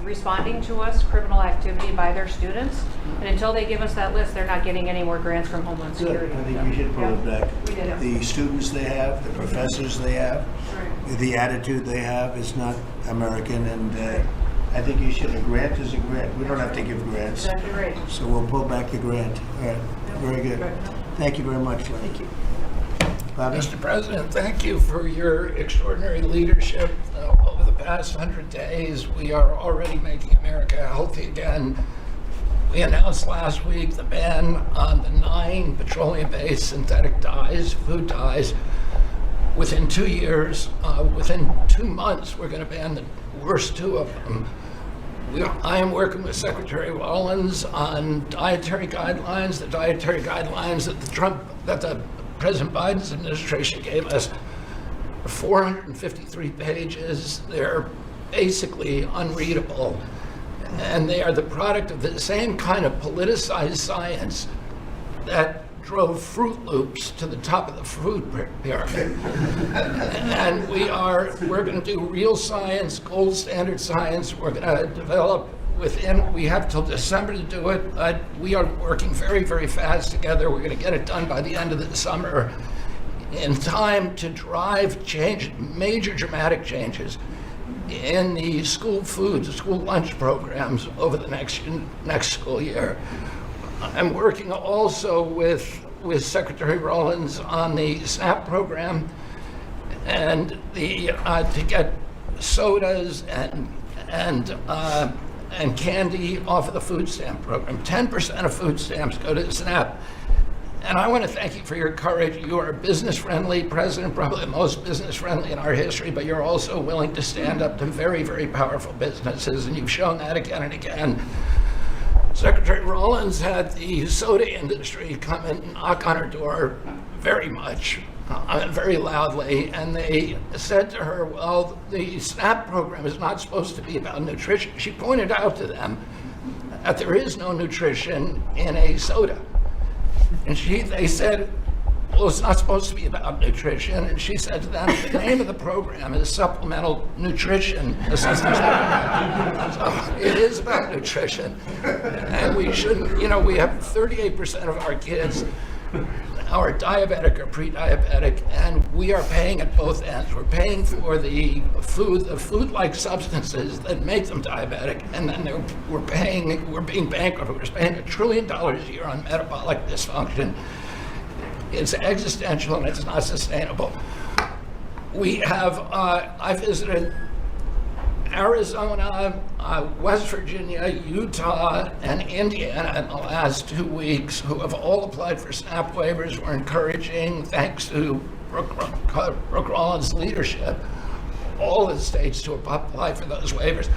responding to us criminal activity by their students, and until they give us that list, they're not getting any more grants from Homeland Security. I think we should pull it back. We did. The students they have, the professors they have, the attitude they have is not American, and I think you should. A grant is a grant. We don't have to give grants. Exactly right. So we'll pull back the grant. All right. Very good. Thank you very much. Thank you. Bobby? Mr. President, thank you for your extraordinary leadership over the past 100 days. We are already making America healthy again. We announced last week the ban on the 9 petroleum-based synthetic dyes, food dyes. within 2 years, within 2 months, we're going to ban the worst 2 of them. I am working with Secretary Rollins on dietary guidelines, the dietary guidelines that the President Biden's administration gave us. 453 pages. They're basically unreadable. And they are the product of the same kind of politicized science that drove Fruit Loops to the top of the food pyramid. And we're going to do real science, gold standard science. We're going to develop we have till December to do it. We are working very, very fast together. We're going to get it done by the end of the summer in time to drive change, major dramatic changes in the school food, school lunch programs over the next school year. I'm working also with Secretary Rollins on the SNAP program and to get sodas and candy off of the food stamp program. 10% of food stamps go to SNAP. And I want to thank you for your courage. You are a business-friendly president, probably the most business-friendly in our history, but you're also willing to stand up to very, very powerful businesses, and you've shown that again and again. Secretary Rollins had the soda industry come and knock on her door very much, very loudly, and they said to her, well, the SNAP program is not supposed to be about nutrition. She pointed out to them that there is no nutrition in a soda. And they said, well, it's not supposed to be about nutrition. And she said to them, the name of the program is Supplemental Nutrition Assistance Program. So it is about nutrition. And we shouldn't, we have 38% of our kids are diabetic or pre-diabetic, and we are paying at both ends. We're paying for the food-like substances that make them diabetic, and then we're being bankrupt. We're spending $1 trillion a year on metabolic dysfunction. It's existential and it's not sustainable. I visited Arizona, West Virginia, Utah, and Indiana in the last 2 weeks, who have all applied for SNAP waivers. We're encouraging, thanks to Brooke Rollins' leadership, all the states to apply for those waivers.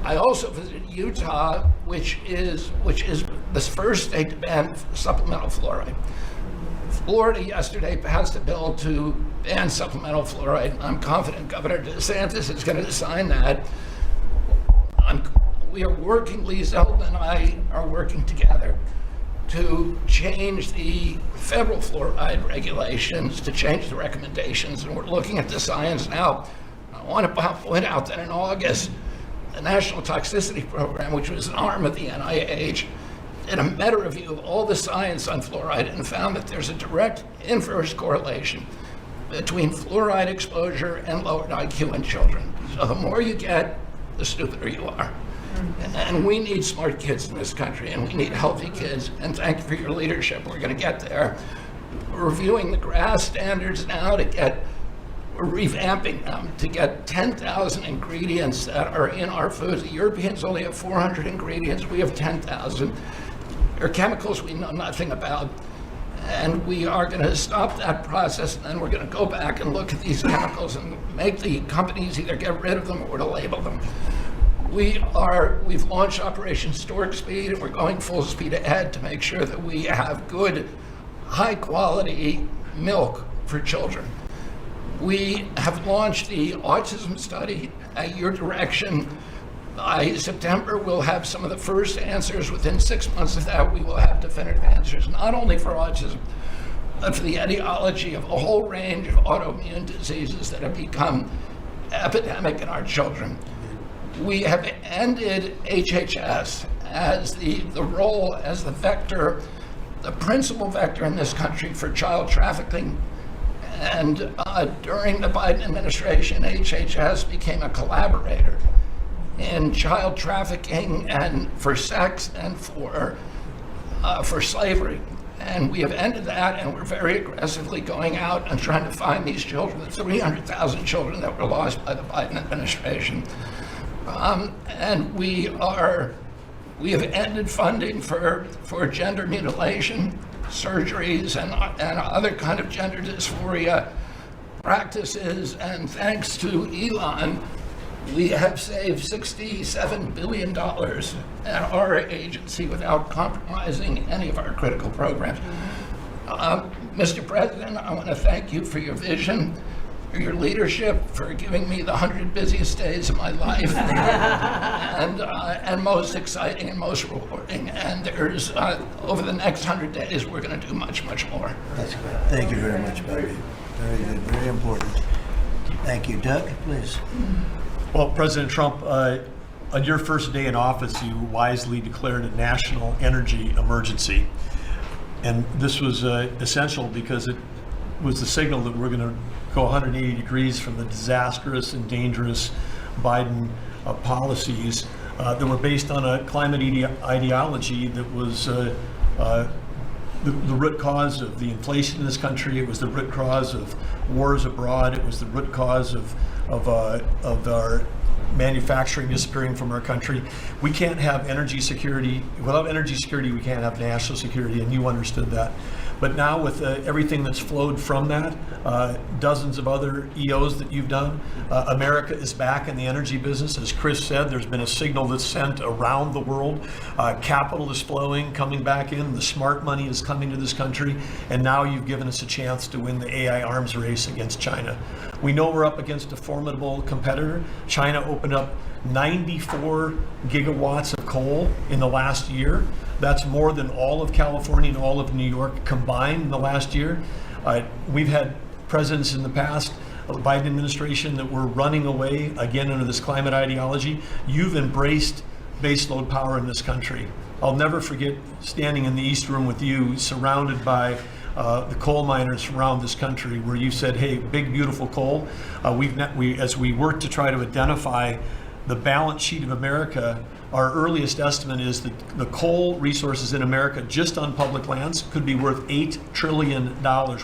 I also visited Utah, which is the first state to ban supplemental fluoride. Florida yesterday passed a bill to ban supplemental fluoride. I'm confident Governor DeSantis is going to sign that. We are working, Lee Zeldin and I are working together to change the federal fluoride regulations, to change the recommendations, and we're looking at the science now. I want to point out that in August, the National Toxicity Program, which was an arm of the NIH, did a meta-review of all the science on fluoride and found that there's a direct inverse correlation between fluoride exposure and lowered IQ in children. So the more you get, the stupider you are. And we need smart kids in this country, and we need healthy kids, and thank you for your leadership. We're going to get there. We're reviewing the GRAS standards now we're revamping them to get 10,000 ingredients that are in our foods. The Europeans only have 400 ingredients. We have 10,000. There are chemicals we know nothing about, and we are going to stop that process, and then we're going to go back and look at these chemicals and make the companies either get rid of them or to label them. We've launched Operation Stork Speed, and we're going full speed ahead to make sure that we have good, high-quality milk for children. We have launched the autism study at your direction. By September, we'll have some of the first answers. Within 6 months of that, we will have definitive answers, not only for autism, but for the etiology of a whole range of autoimmune diseases that have become epidemic in our children. We have ended HHS as the role as the vector, the principal vector in this country for child trafficking. And during the Biden administration, HHS became a collaborator in child trafficking and for sex and for slavery. And we have ended that, and we're very aggressively going out and trying to find these children, the 300,000 children that were lost by the Biden administration. And we have ended funding for gender mutilation, surgeries, and other kind of gender dysphoria practices, and thanks to Elon, we have saved $67 billion at our agency without compromising any of our critical programs. Mr. President, I want to thank you for your vision, for your leadership, for giving me the 100 busiest days of my life, and most exciting and most rewarding. And there's, over the next 100 days, we're going to do much, much more. That's good. Thank you very much, Bobby. Very good, very important. Thank you. Doug, please. Well, President Trump, on your first day in office, you wisely declared a national energy emergency. And this was essential because it was the signal that we're going to go 180 degrees from the disastrous and dangerous Biden policies that were based on a climate ideology that was the root cause of the inflation in this country. It was the root cause of wars abroad. It was the root cause of our manufacturing disappearing from our country. We can't have energy security. Without energy security, we can't have national security, and you understood that. But now with everything that's flowed from that, dozens of other EOs that you've done, America is back in the energy business. As Chris said, there's been a signal that's sent around the world. Capital is flowing, coming back in. The smart money is coming to this country. And now you've given us a chance to win the AI arms race against China. We know we're up against a formidable competitor. China opened up 94 gigawatts of coal in the last year. That's more than all of California and all of New York combined in the last year. We've had presidents in the past, the Biden administration, that were running away again under this climate ideology. You've embraced baseload power in this country. I'll never forget standing in the East Room with you, surrounded by the coal miners around this country, where you said, hey, big, beautiful coal. As we work to try to identify the balance sheet of America, our earliest estimate is that the coal resources in America, just on public lands, could be worth $8 trillion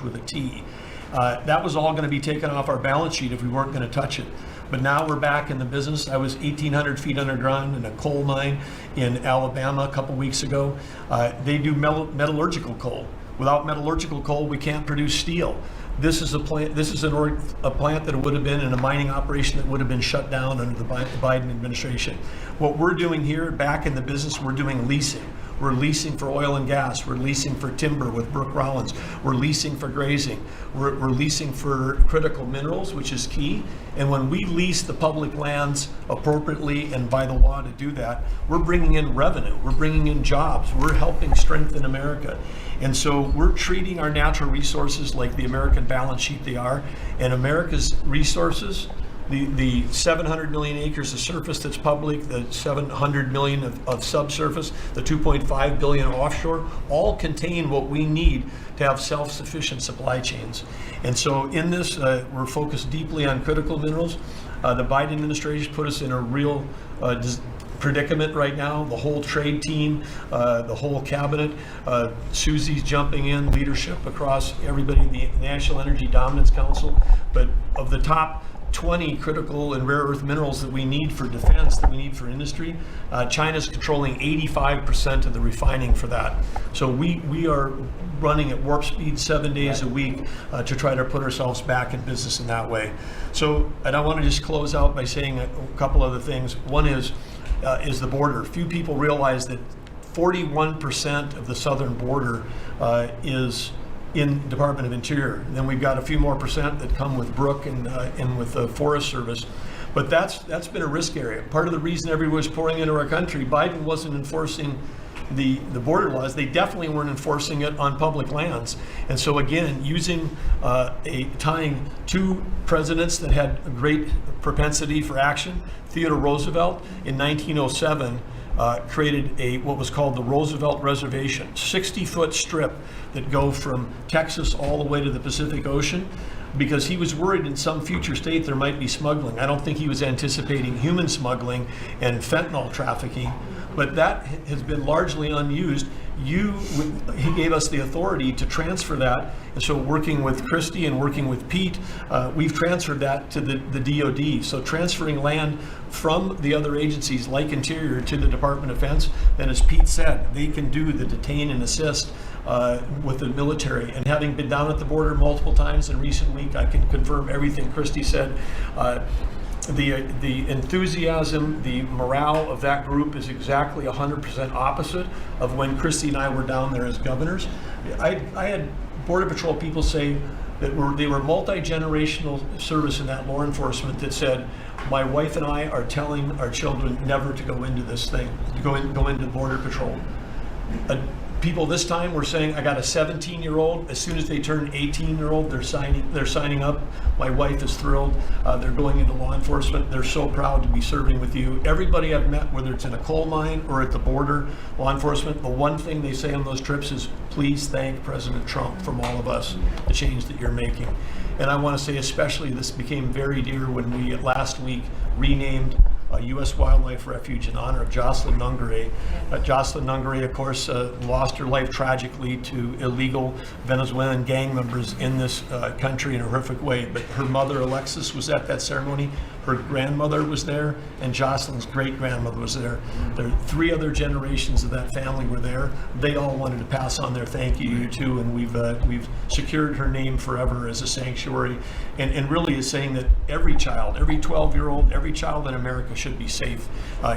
with a T. That was all going to be taken off our balance sheet if we weren't going to touch it. But now we're back in the business. I was 1,800 feet underground in a coal mine in Alabama a couple weeks ago. They do metallurgical coal. Without metallurgical coal, we can't produce steel. This is a plant. This is a plant that would have been in a mining operation that would have been shut down under the Biden administration. What we're doing here, back in the business, we're doing leasing. We're leasing for oil and gas. We're leasing for timber with Brooke Rollins. We're leasing for grazing. We're leasing for critical minerals, which is key. And when we lease the public lands appropriately and by the law to do that, we're bringing in revenue. We're bringing in jobs. We're helping strengthen America. And so we're treating our natural resources like the American balance sheet they are. And America's resources, the 700 million acres of surface that's public, the 700 million of subsurface, the 2.5 billion offshore, all contain what we need to have self-sufficient supply chains. And so in this, we're focused deeply on critical minerals. The Biden administration put us in a real predicament right now. The whole trade team, the whole cabinet, Susie's jumping in, leadership across everybody, the National Energy Dominance Council. But of the top 20 critical and rare earth minerals that we need for defense, that we need for industry, China's controlling 85% of the refining for that. So we are running at warp speed 7 days a week to try to put ourselves back in business in that way. So, and I want to just close out by saying a couple other things. One is the border. Few people realize that 41% of the southern border is in Department of Interior. Then we've got a few more percent that come with Brooke and with the Forest Service. But that's been a risk area. Part of the reason everyone was pouring into our country, Biden wasn't enforcing the border laws. They definitely weren't enforcing it on public lands. And so again, using tying two presidents that had a great propensity for action, Theodore Roosevelt in 1907 created what was called the Roosevelt Reservation, 60-foot strip that go from Texas all the way to the Pacific Ocean, because he was worried in some future state there might be smuggling. I don't think he was anticipating human smuggling and fentanyl trafficking, but that has been largely unused. He gave us the authority to transfer that, and so working with Christy and working with Pete, we've transferred that to the DoD. So transferring land from the other agencies like Interior to the Department of Defense, then as Pete said, they can do the detain and assist with the military. And having been down at the border multiple times in recent week, I can confirm everything Christy said. The enthusiasm, the morale of that group is exactly 100% opposite of when Christy and I were down there as governors. I had Border Patrol people say that they were multi-generational service in that law enforcement that said, my wife and I are telling our children never to go into this thing, go into Border Patrol. People this time were saying, I got a 17-year-old. As soon as they turn 18-year-old, they're signing up. My wife is thrilled. They're going into law enforcement. They're so proud to be serving with you. Everybody I've met, whether it's in a coal mine or at the border, law enforcement, the one thing they say on those trips is, please thank President Trump from all of us, the change that you're making. And I want to say especially this became very dear when we last week renamed a U.S. Wildlife Refuge in honor of Jocelyn Nungare. Jocelyn Nungare, of course, lost her life tragically to illegal Venezuelan gang members in this country in a horrific way. But her mother, Alexis, was at that ceremony. Her grandmother was there, and Jocelyn's great-grandmother was there. There 3 other generations of that family were there. They all wanted to pass on their thank you to you too, and we've secured her name forever as a sanctuary, and really is saying that every child, every 12-year-old, every child in America should be safe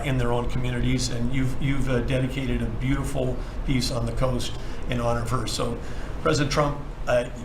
in their own communities, and you've dedicated a beautiful piece on the coast in honor of her. So, President Trump,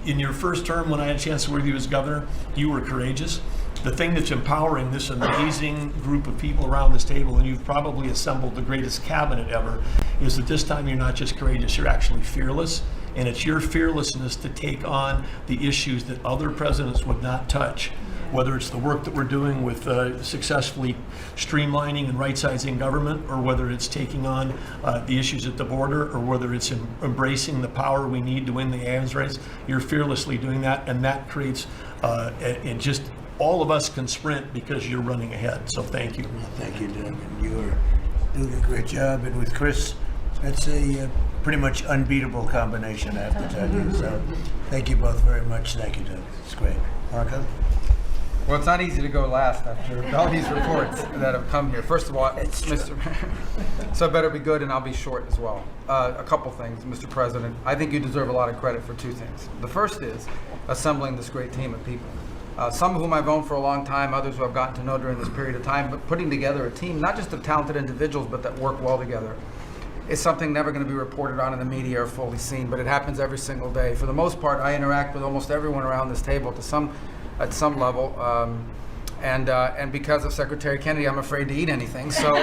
in your first term, when I had a chance to work with you as governor, you were courageous. The thing that's empowering this amazing group of people around this table, and you've probably assembled the greatest cabinet ever, is that this time you're not just courageous, you're actually fearless. And it's your fearlessness to take on the issues that other presidents would not touch. Whether it's the work that we're doing with successfully streamlining and right-sizing government, or whether it's taking on the issues at the border, or whether it's embracing the power we need to win the arms race, you're fearlessly doing that, and that creates and just all of us can sprint because you're running ahead. So thank you. Thank you, Doug. And you are doing a great job. And with Chris, that's a pretty much unbeatable combination, I have to tell you. So thank you both very much. Thank you, Doug. It's great. Marco? Well, it's not easy to go last after all these reports that have come here. First of all, so I better be good, and I'll be short as well. A couple things, Mr. President. I think you deserve a lot of credit for 2 things. The first is assembling this great team of people. Some of whom I've known for a long time, others who I've gotten to know during this period of time, but putting together a team, not just of talented individuals, but that work well together, is something never going to be reported on in the media or fully seen, but it happens every single day. For the most part, I interact with almost everyone around this table at some level, and because of Secretary Kennedy, I'm afraid to eat anything. So in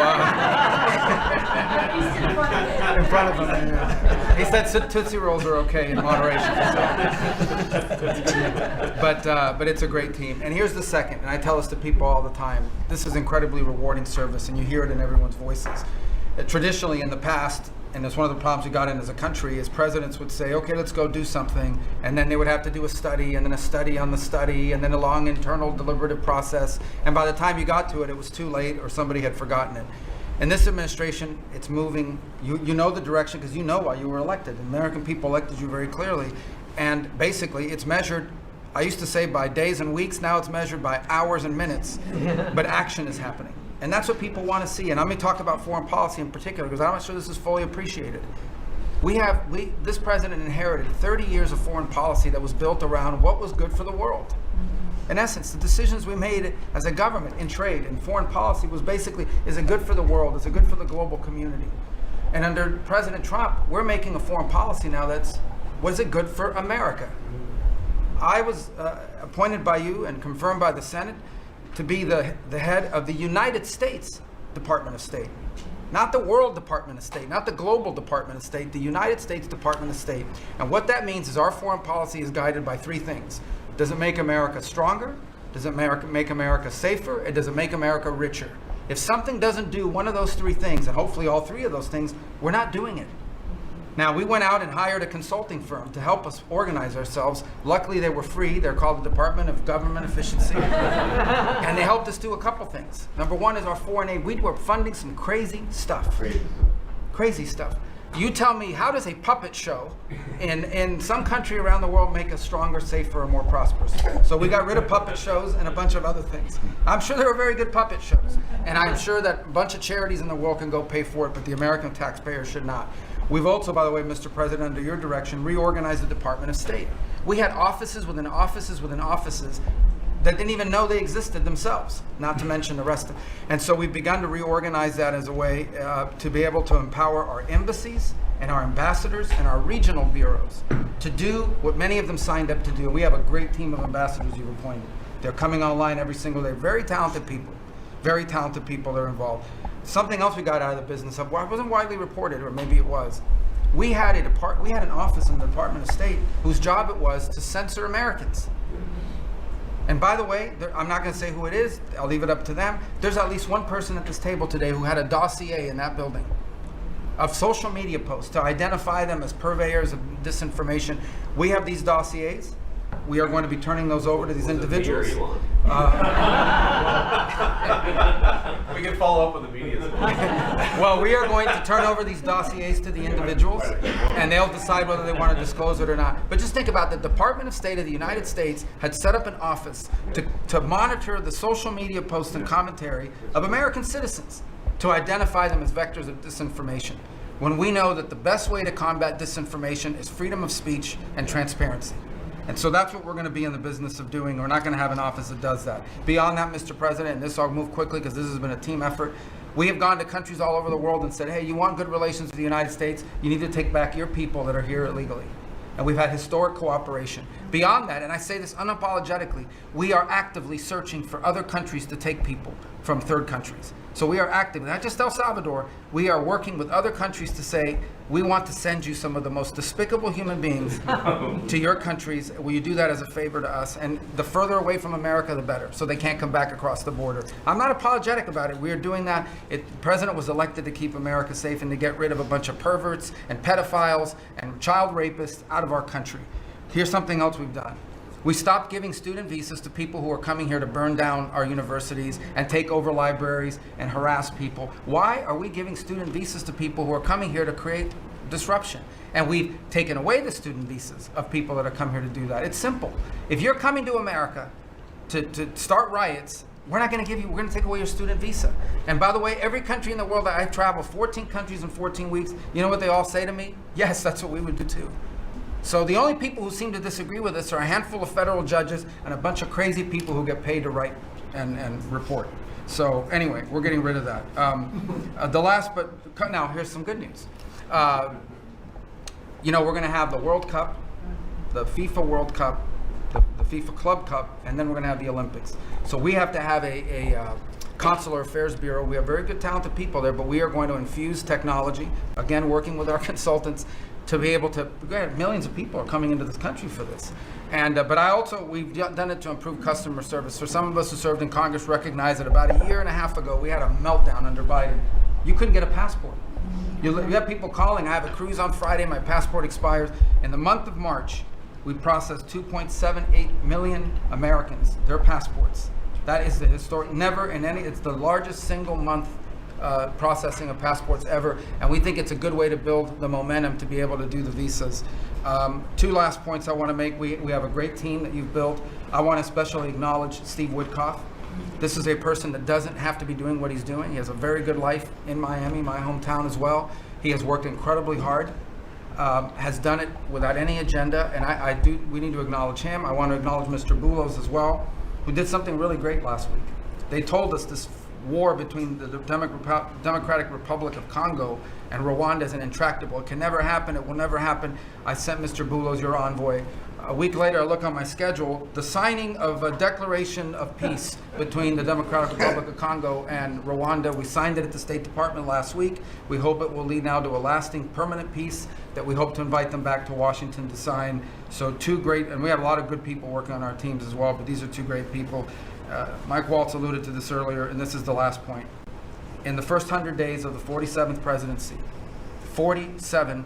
front of him, yeah. He said Tootsie Rolls are okay in moderation. So. But it's a great team. And here's the second, and I tell this to people all the time. This is incredibly rewarding service, and you hear it in everyone's voices. Traditionally, in the past, and it's one of the problems we got in as a country, is presidents would say, okay, let's go do something, and then they would have to do a study, and then a study on the study, and then a long internal deliberative process, and by the time you got to it, it was too late, or somebody had forgotten it. In this administration, it's moving, you know the direction, because you know why you were elected. The American people elected you very clearly, and basically it's measured, I used to say by days and weeks, now it's measured by hours and minutes, but action is happening. And that's what people want to see. And let me talk about foreign policy in particular, because I'm not sure this is fully appreciated. This president inherited 30 years of foreign policy that was built around what was good for the world. In essence, the decisions we made as a government in trade and foreign policy was basically, is it good for the world? Is it good for the global community? And under President Trump, we're making a foreign policy now was it good for America? I was appointed by you and confirmed by the Senate to be the head of the United States Department of State. Not the World Department of State, not the Global Department of State, the United States Department of State. And what that means is our foreign policy is guided by 3 things. Does it make America stronger? Does it make America safer? And does it make America richer? If something doesn't do one of those 3 things, and hopefully all 3 of those things, we're not doing it. Now, we went out and hired a consulting firm to help us organize ourselves. Luckily, they were free. They're called the Department of Government Efficiency. And they helped us do a couple things. Number one is our foreign aid. We were funding some crazy stuff. Crazy stuff. You tell me, how does a puppet show in some country around the world make us stronger, safer, or more prosperous? So we got rid of puppet shows and a bunch of other things. I'm sure there were very good puppet shows, and I'm sure that a bunch of charities in the world can go pay for it, but the American taxpayer should not. We've also, by the way, Mr. President, under your direction, reorganized the Department of State. We had offices within offices within offices that didn't even know they existed themselves, not to mention the rest of it. And so we've begun to reorganize that as a way to be able to empower our embassies and our ambassadors and our regional bureaus to do what many of them signed up to do. We have a great team of ambassadors you've appointed. They're coming online every single day. Very talented people that are involved. Something else we got out of the business of, well, it wasn't widely reported, or maybe it was. We had an office in the Department of State whose job it was to censor Americans. And by the way, I'm not going to say who it is. I'll leave it up to them. There's at least one person at this table today who had a dossier in that building of social media posts to identify them as purveyors of disinformation. We have these dossiers. We are going to be turning those over to these individuals. We can follow up with the media. Well, we are going to turn over these dossiers to the individuals, and they'll decide whether they want to disclose it or not. But just think about the Department of State of the United States had set up an office to monitor the social media posts and commentary of American citizens to identify them as vectors of disinformation, when we know that the best way to combat disinformation is freedom of speech and transparency. And so that's what we're going to be in the business of doing. We're not going to have an office that does that. Beyond that, Mr. President, and this I'll move quickly because this has been a team effort, we have gone to countries all over the world and said, hey, you want good relations with the United States, you need to take back your people that are here illegally. And we've had historic cooperation. Beyond that, and I say this unapologetically, we are actively searching for other countries to take people from third countries. So we are actively, not just El Salvador, we are working with other countries to say, we want to send you some of the most despicable human beings to your countries. Will you do that as a favor to us? And the further away from America, the better, so they can't come back across the border. I'm not apologetic about it. We are doing that. The president was elected to keep America safe and to get rid of a bunch of perverts and pedophiles and child rapists out of our country. Here's something else we've done. We stopped giving student visas to people who are coming here to burn down our universities and take over libraries and harass people. Why are we giving student visas to people who are coming here to create disruption? And we've taken away the student visas of people that are coming here to do that. It's simple. If you're coming to America to start riots, we're not going to give you, we're going to take away your student visa. And by the way, every country in the world that I travel, 14 countries in 14 weeks, you know what they all say to me? Yes, that's what we would do too. So the only people who seem to disagree with us are a handful of federal judges and a bunch of crazy people who get paid to write and report. So anyway, we're getting rid of that. The last, but now here's some good news. You know, we're going to have the World Cup, the FIFA World Cup, the FIFA Club Cup, and then we're going to have the Olympics. So we have to have a Consular Affairs Bureau. We have very good, talented people there, but we are going to infuse technology, again, working with our consultants, to be able to, millions of people are coming into this country for this. And, but we've done it to improve customer service. For some of us who served in Congress recognize that about a year and a half ago, we had a meltdown under Biden. You couldn't get a passport. You have people calling, I have a cruise on Friday, my passport expires. In the month of March, we processed 2.78 million Americans, their passports. That is the historic, never in any, it's the largest single month processing of passports ever, and we think it's a good way to build the momentum to be able to do the visas. Two last points I want to make. We have a great team that you've built. I want to especially acknowledge Steve Woodcock. This is a person that doesn't have to be doing what he's doing. He has a very good life in Miami, my hometown as well. He has worked incredibly hard, has done it without any agenda, and we need to acknowledge him. I want to acknowledge Mr. Boulos as well, who did something really great last week. They told us this war between the Democratic Republic of Congo and Rwanda is intractable. It can never happen. It will never happen. I sent Mr. Boulos, your envoy. A week later, I look on my schedule, the signing of a declaration of peace between the Democratic Republic of Congo and Rwanda. We signed it at the State Department last week. We hope it will lead now to a lasting, permanent peace that we hope to invite them back to Washington to sign. So two great, and we have a lot of good people working on our teams as well, but these are two great people. Mike Waltz alluded to this earlier, and this is the last point. In the first 100 days of the 47th presidency, 47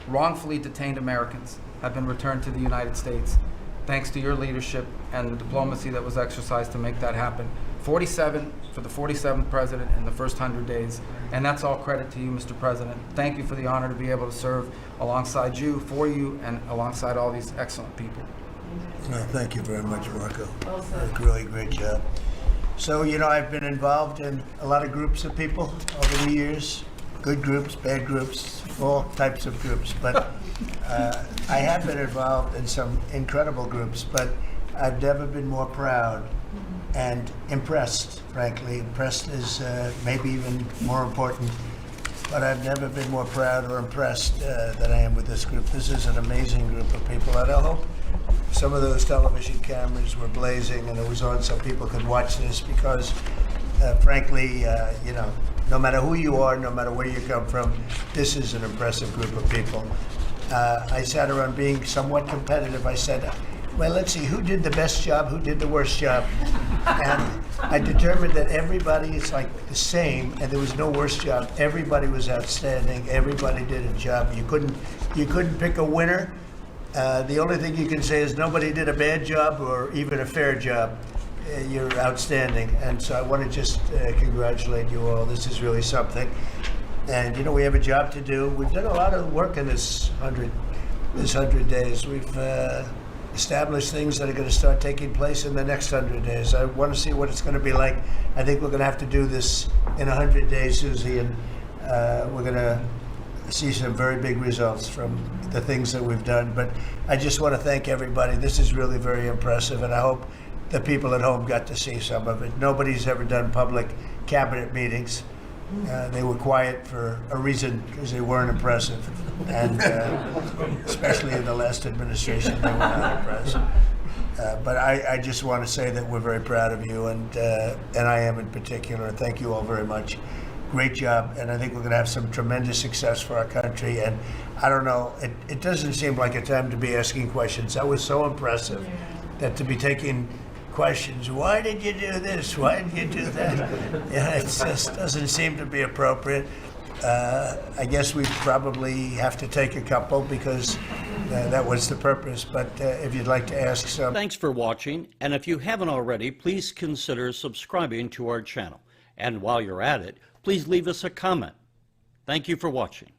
wrongfully detained Americans have been returned to the United States, thanks to your leadership and the diplomacy that was exercised to make that happen. 47 for the 47th president in the first 100 days. And that's all credit to you, Mr. President. Thank you for the honor to be able to serve alongside you, for you, and alongside all these excellent people. Thank you very much, Marco. Really great job. So, you know, I've been involved in a lot of groups of people over the years. Good groups, bad groups, all types of groups. But I have been involved in some incredible groups, but I've never been more proud and impressed, frankly. Impressed is maybe even more important, but I've never been more proud or impressed than I am with this group. This is an amazing group of people, and I hope some of those television cameras were blazing and it was on so people could watch this, because frankly, you know, no matter who you are, no matter where you come from, this is an impressive group of people. I sat around being somewhat competitive. I said, well, let's see, who did the best job, who did the worst job? And I determined that everybody is like the same, and there was no worst job. Everybody was outstanding. Everybody did a job. You couldn't pick a winner. The only thing you can say is nobody did a bad job or even a fair job. You're outstanding. And so I want to just congratulate you all. This is really something. And, you know, we have a job to do. We've done a lot of work in this 100 days. We've established things that are going to start taking place in the next 100 days. I want to see what it's going to be like. I think we're going to have to do this in 100 days, Susie, and we're going to see some very big results from the things that we've done. But I just want to thank everybody. This is really very impressive, and I hope the people at home got to see some of it. Nobody's ever done public cabinet meetings. They were quiet for a reason, because they weren't impressive, and especially in the last administration, they were not impressive. But I just want to say that we're very proud of you, and I am in particular. Thank you all very much. Great job, and I think we're going to have some tremendous success for our country. And I don't know, it doesn't seem like a time to be asking questions. That was so impressive, that to be taking questions, why did you do this? Why did you do that? Yeah, it just doesn't seem to be appropriate. I guess we probably have to take a couple, because that was the purpose. But if you'd like to ask some. Thanks for watching, and if you haven't already, please consider subscribing to our channel. And while you're at it, please leave us a comment. Thank you for watching.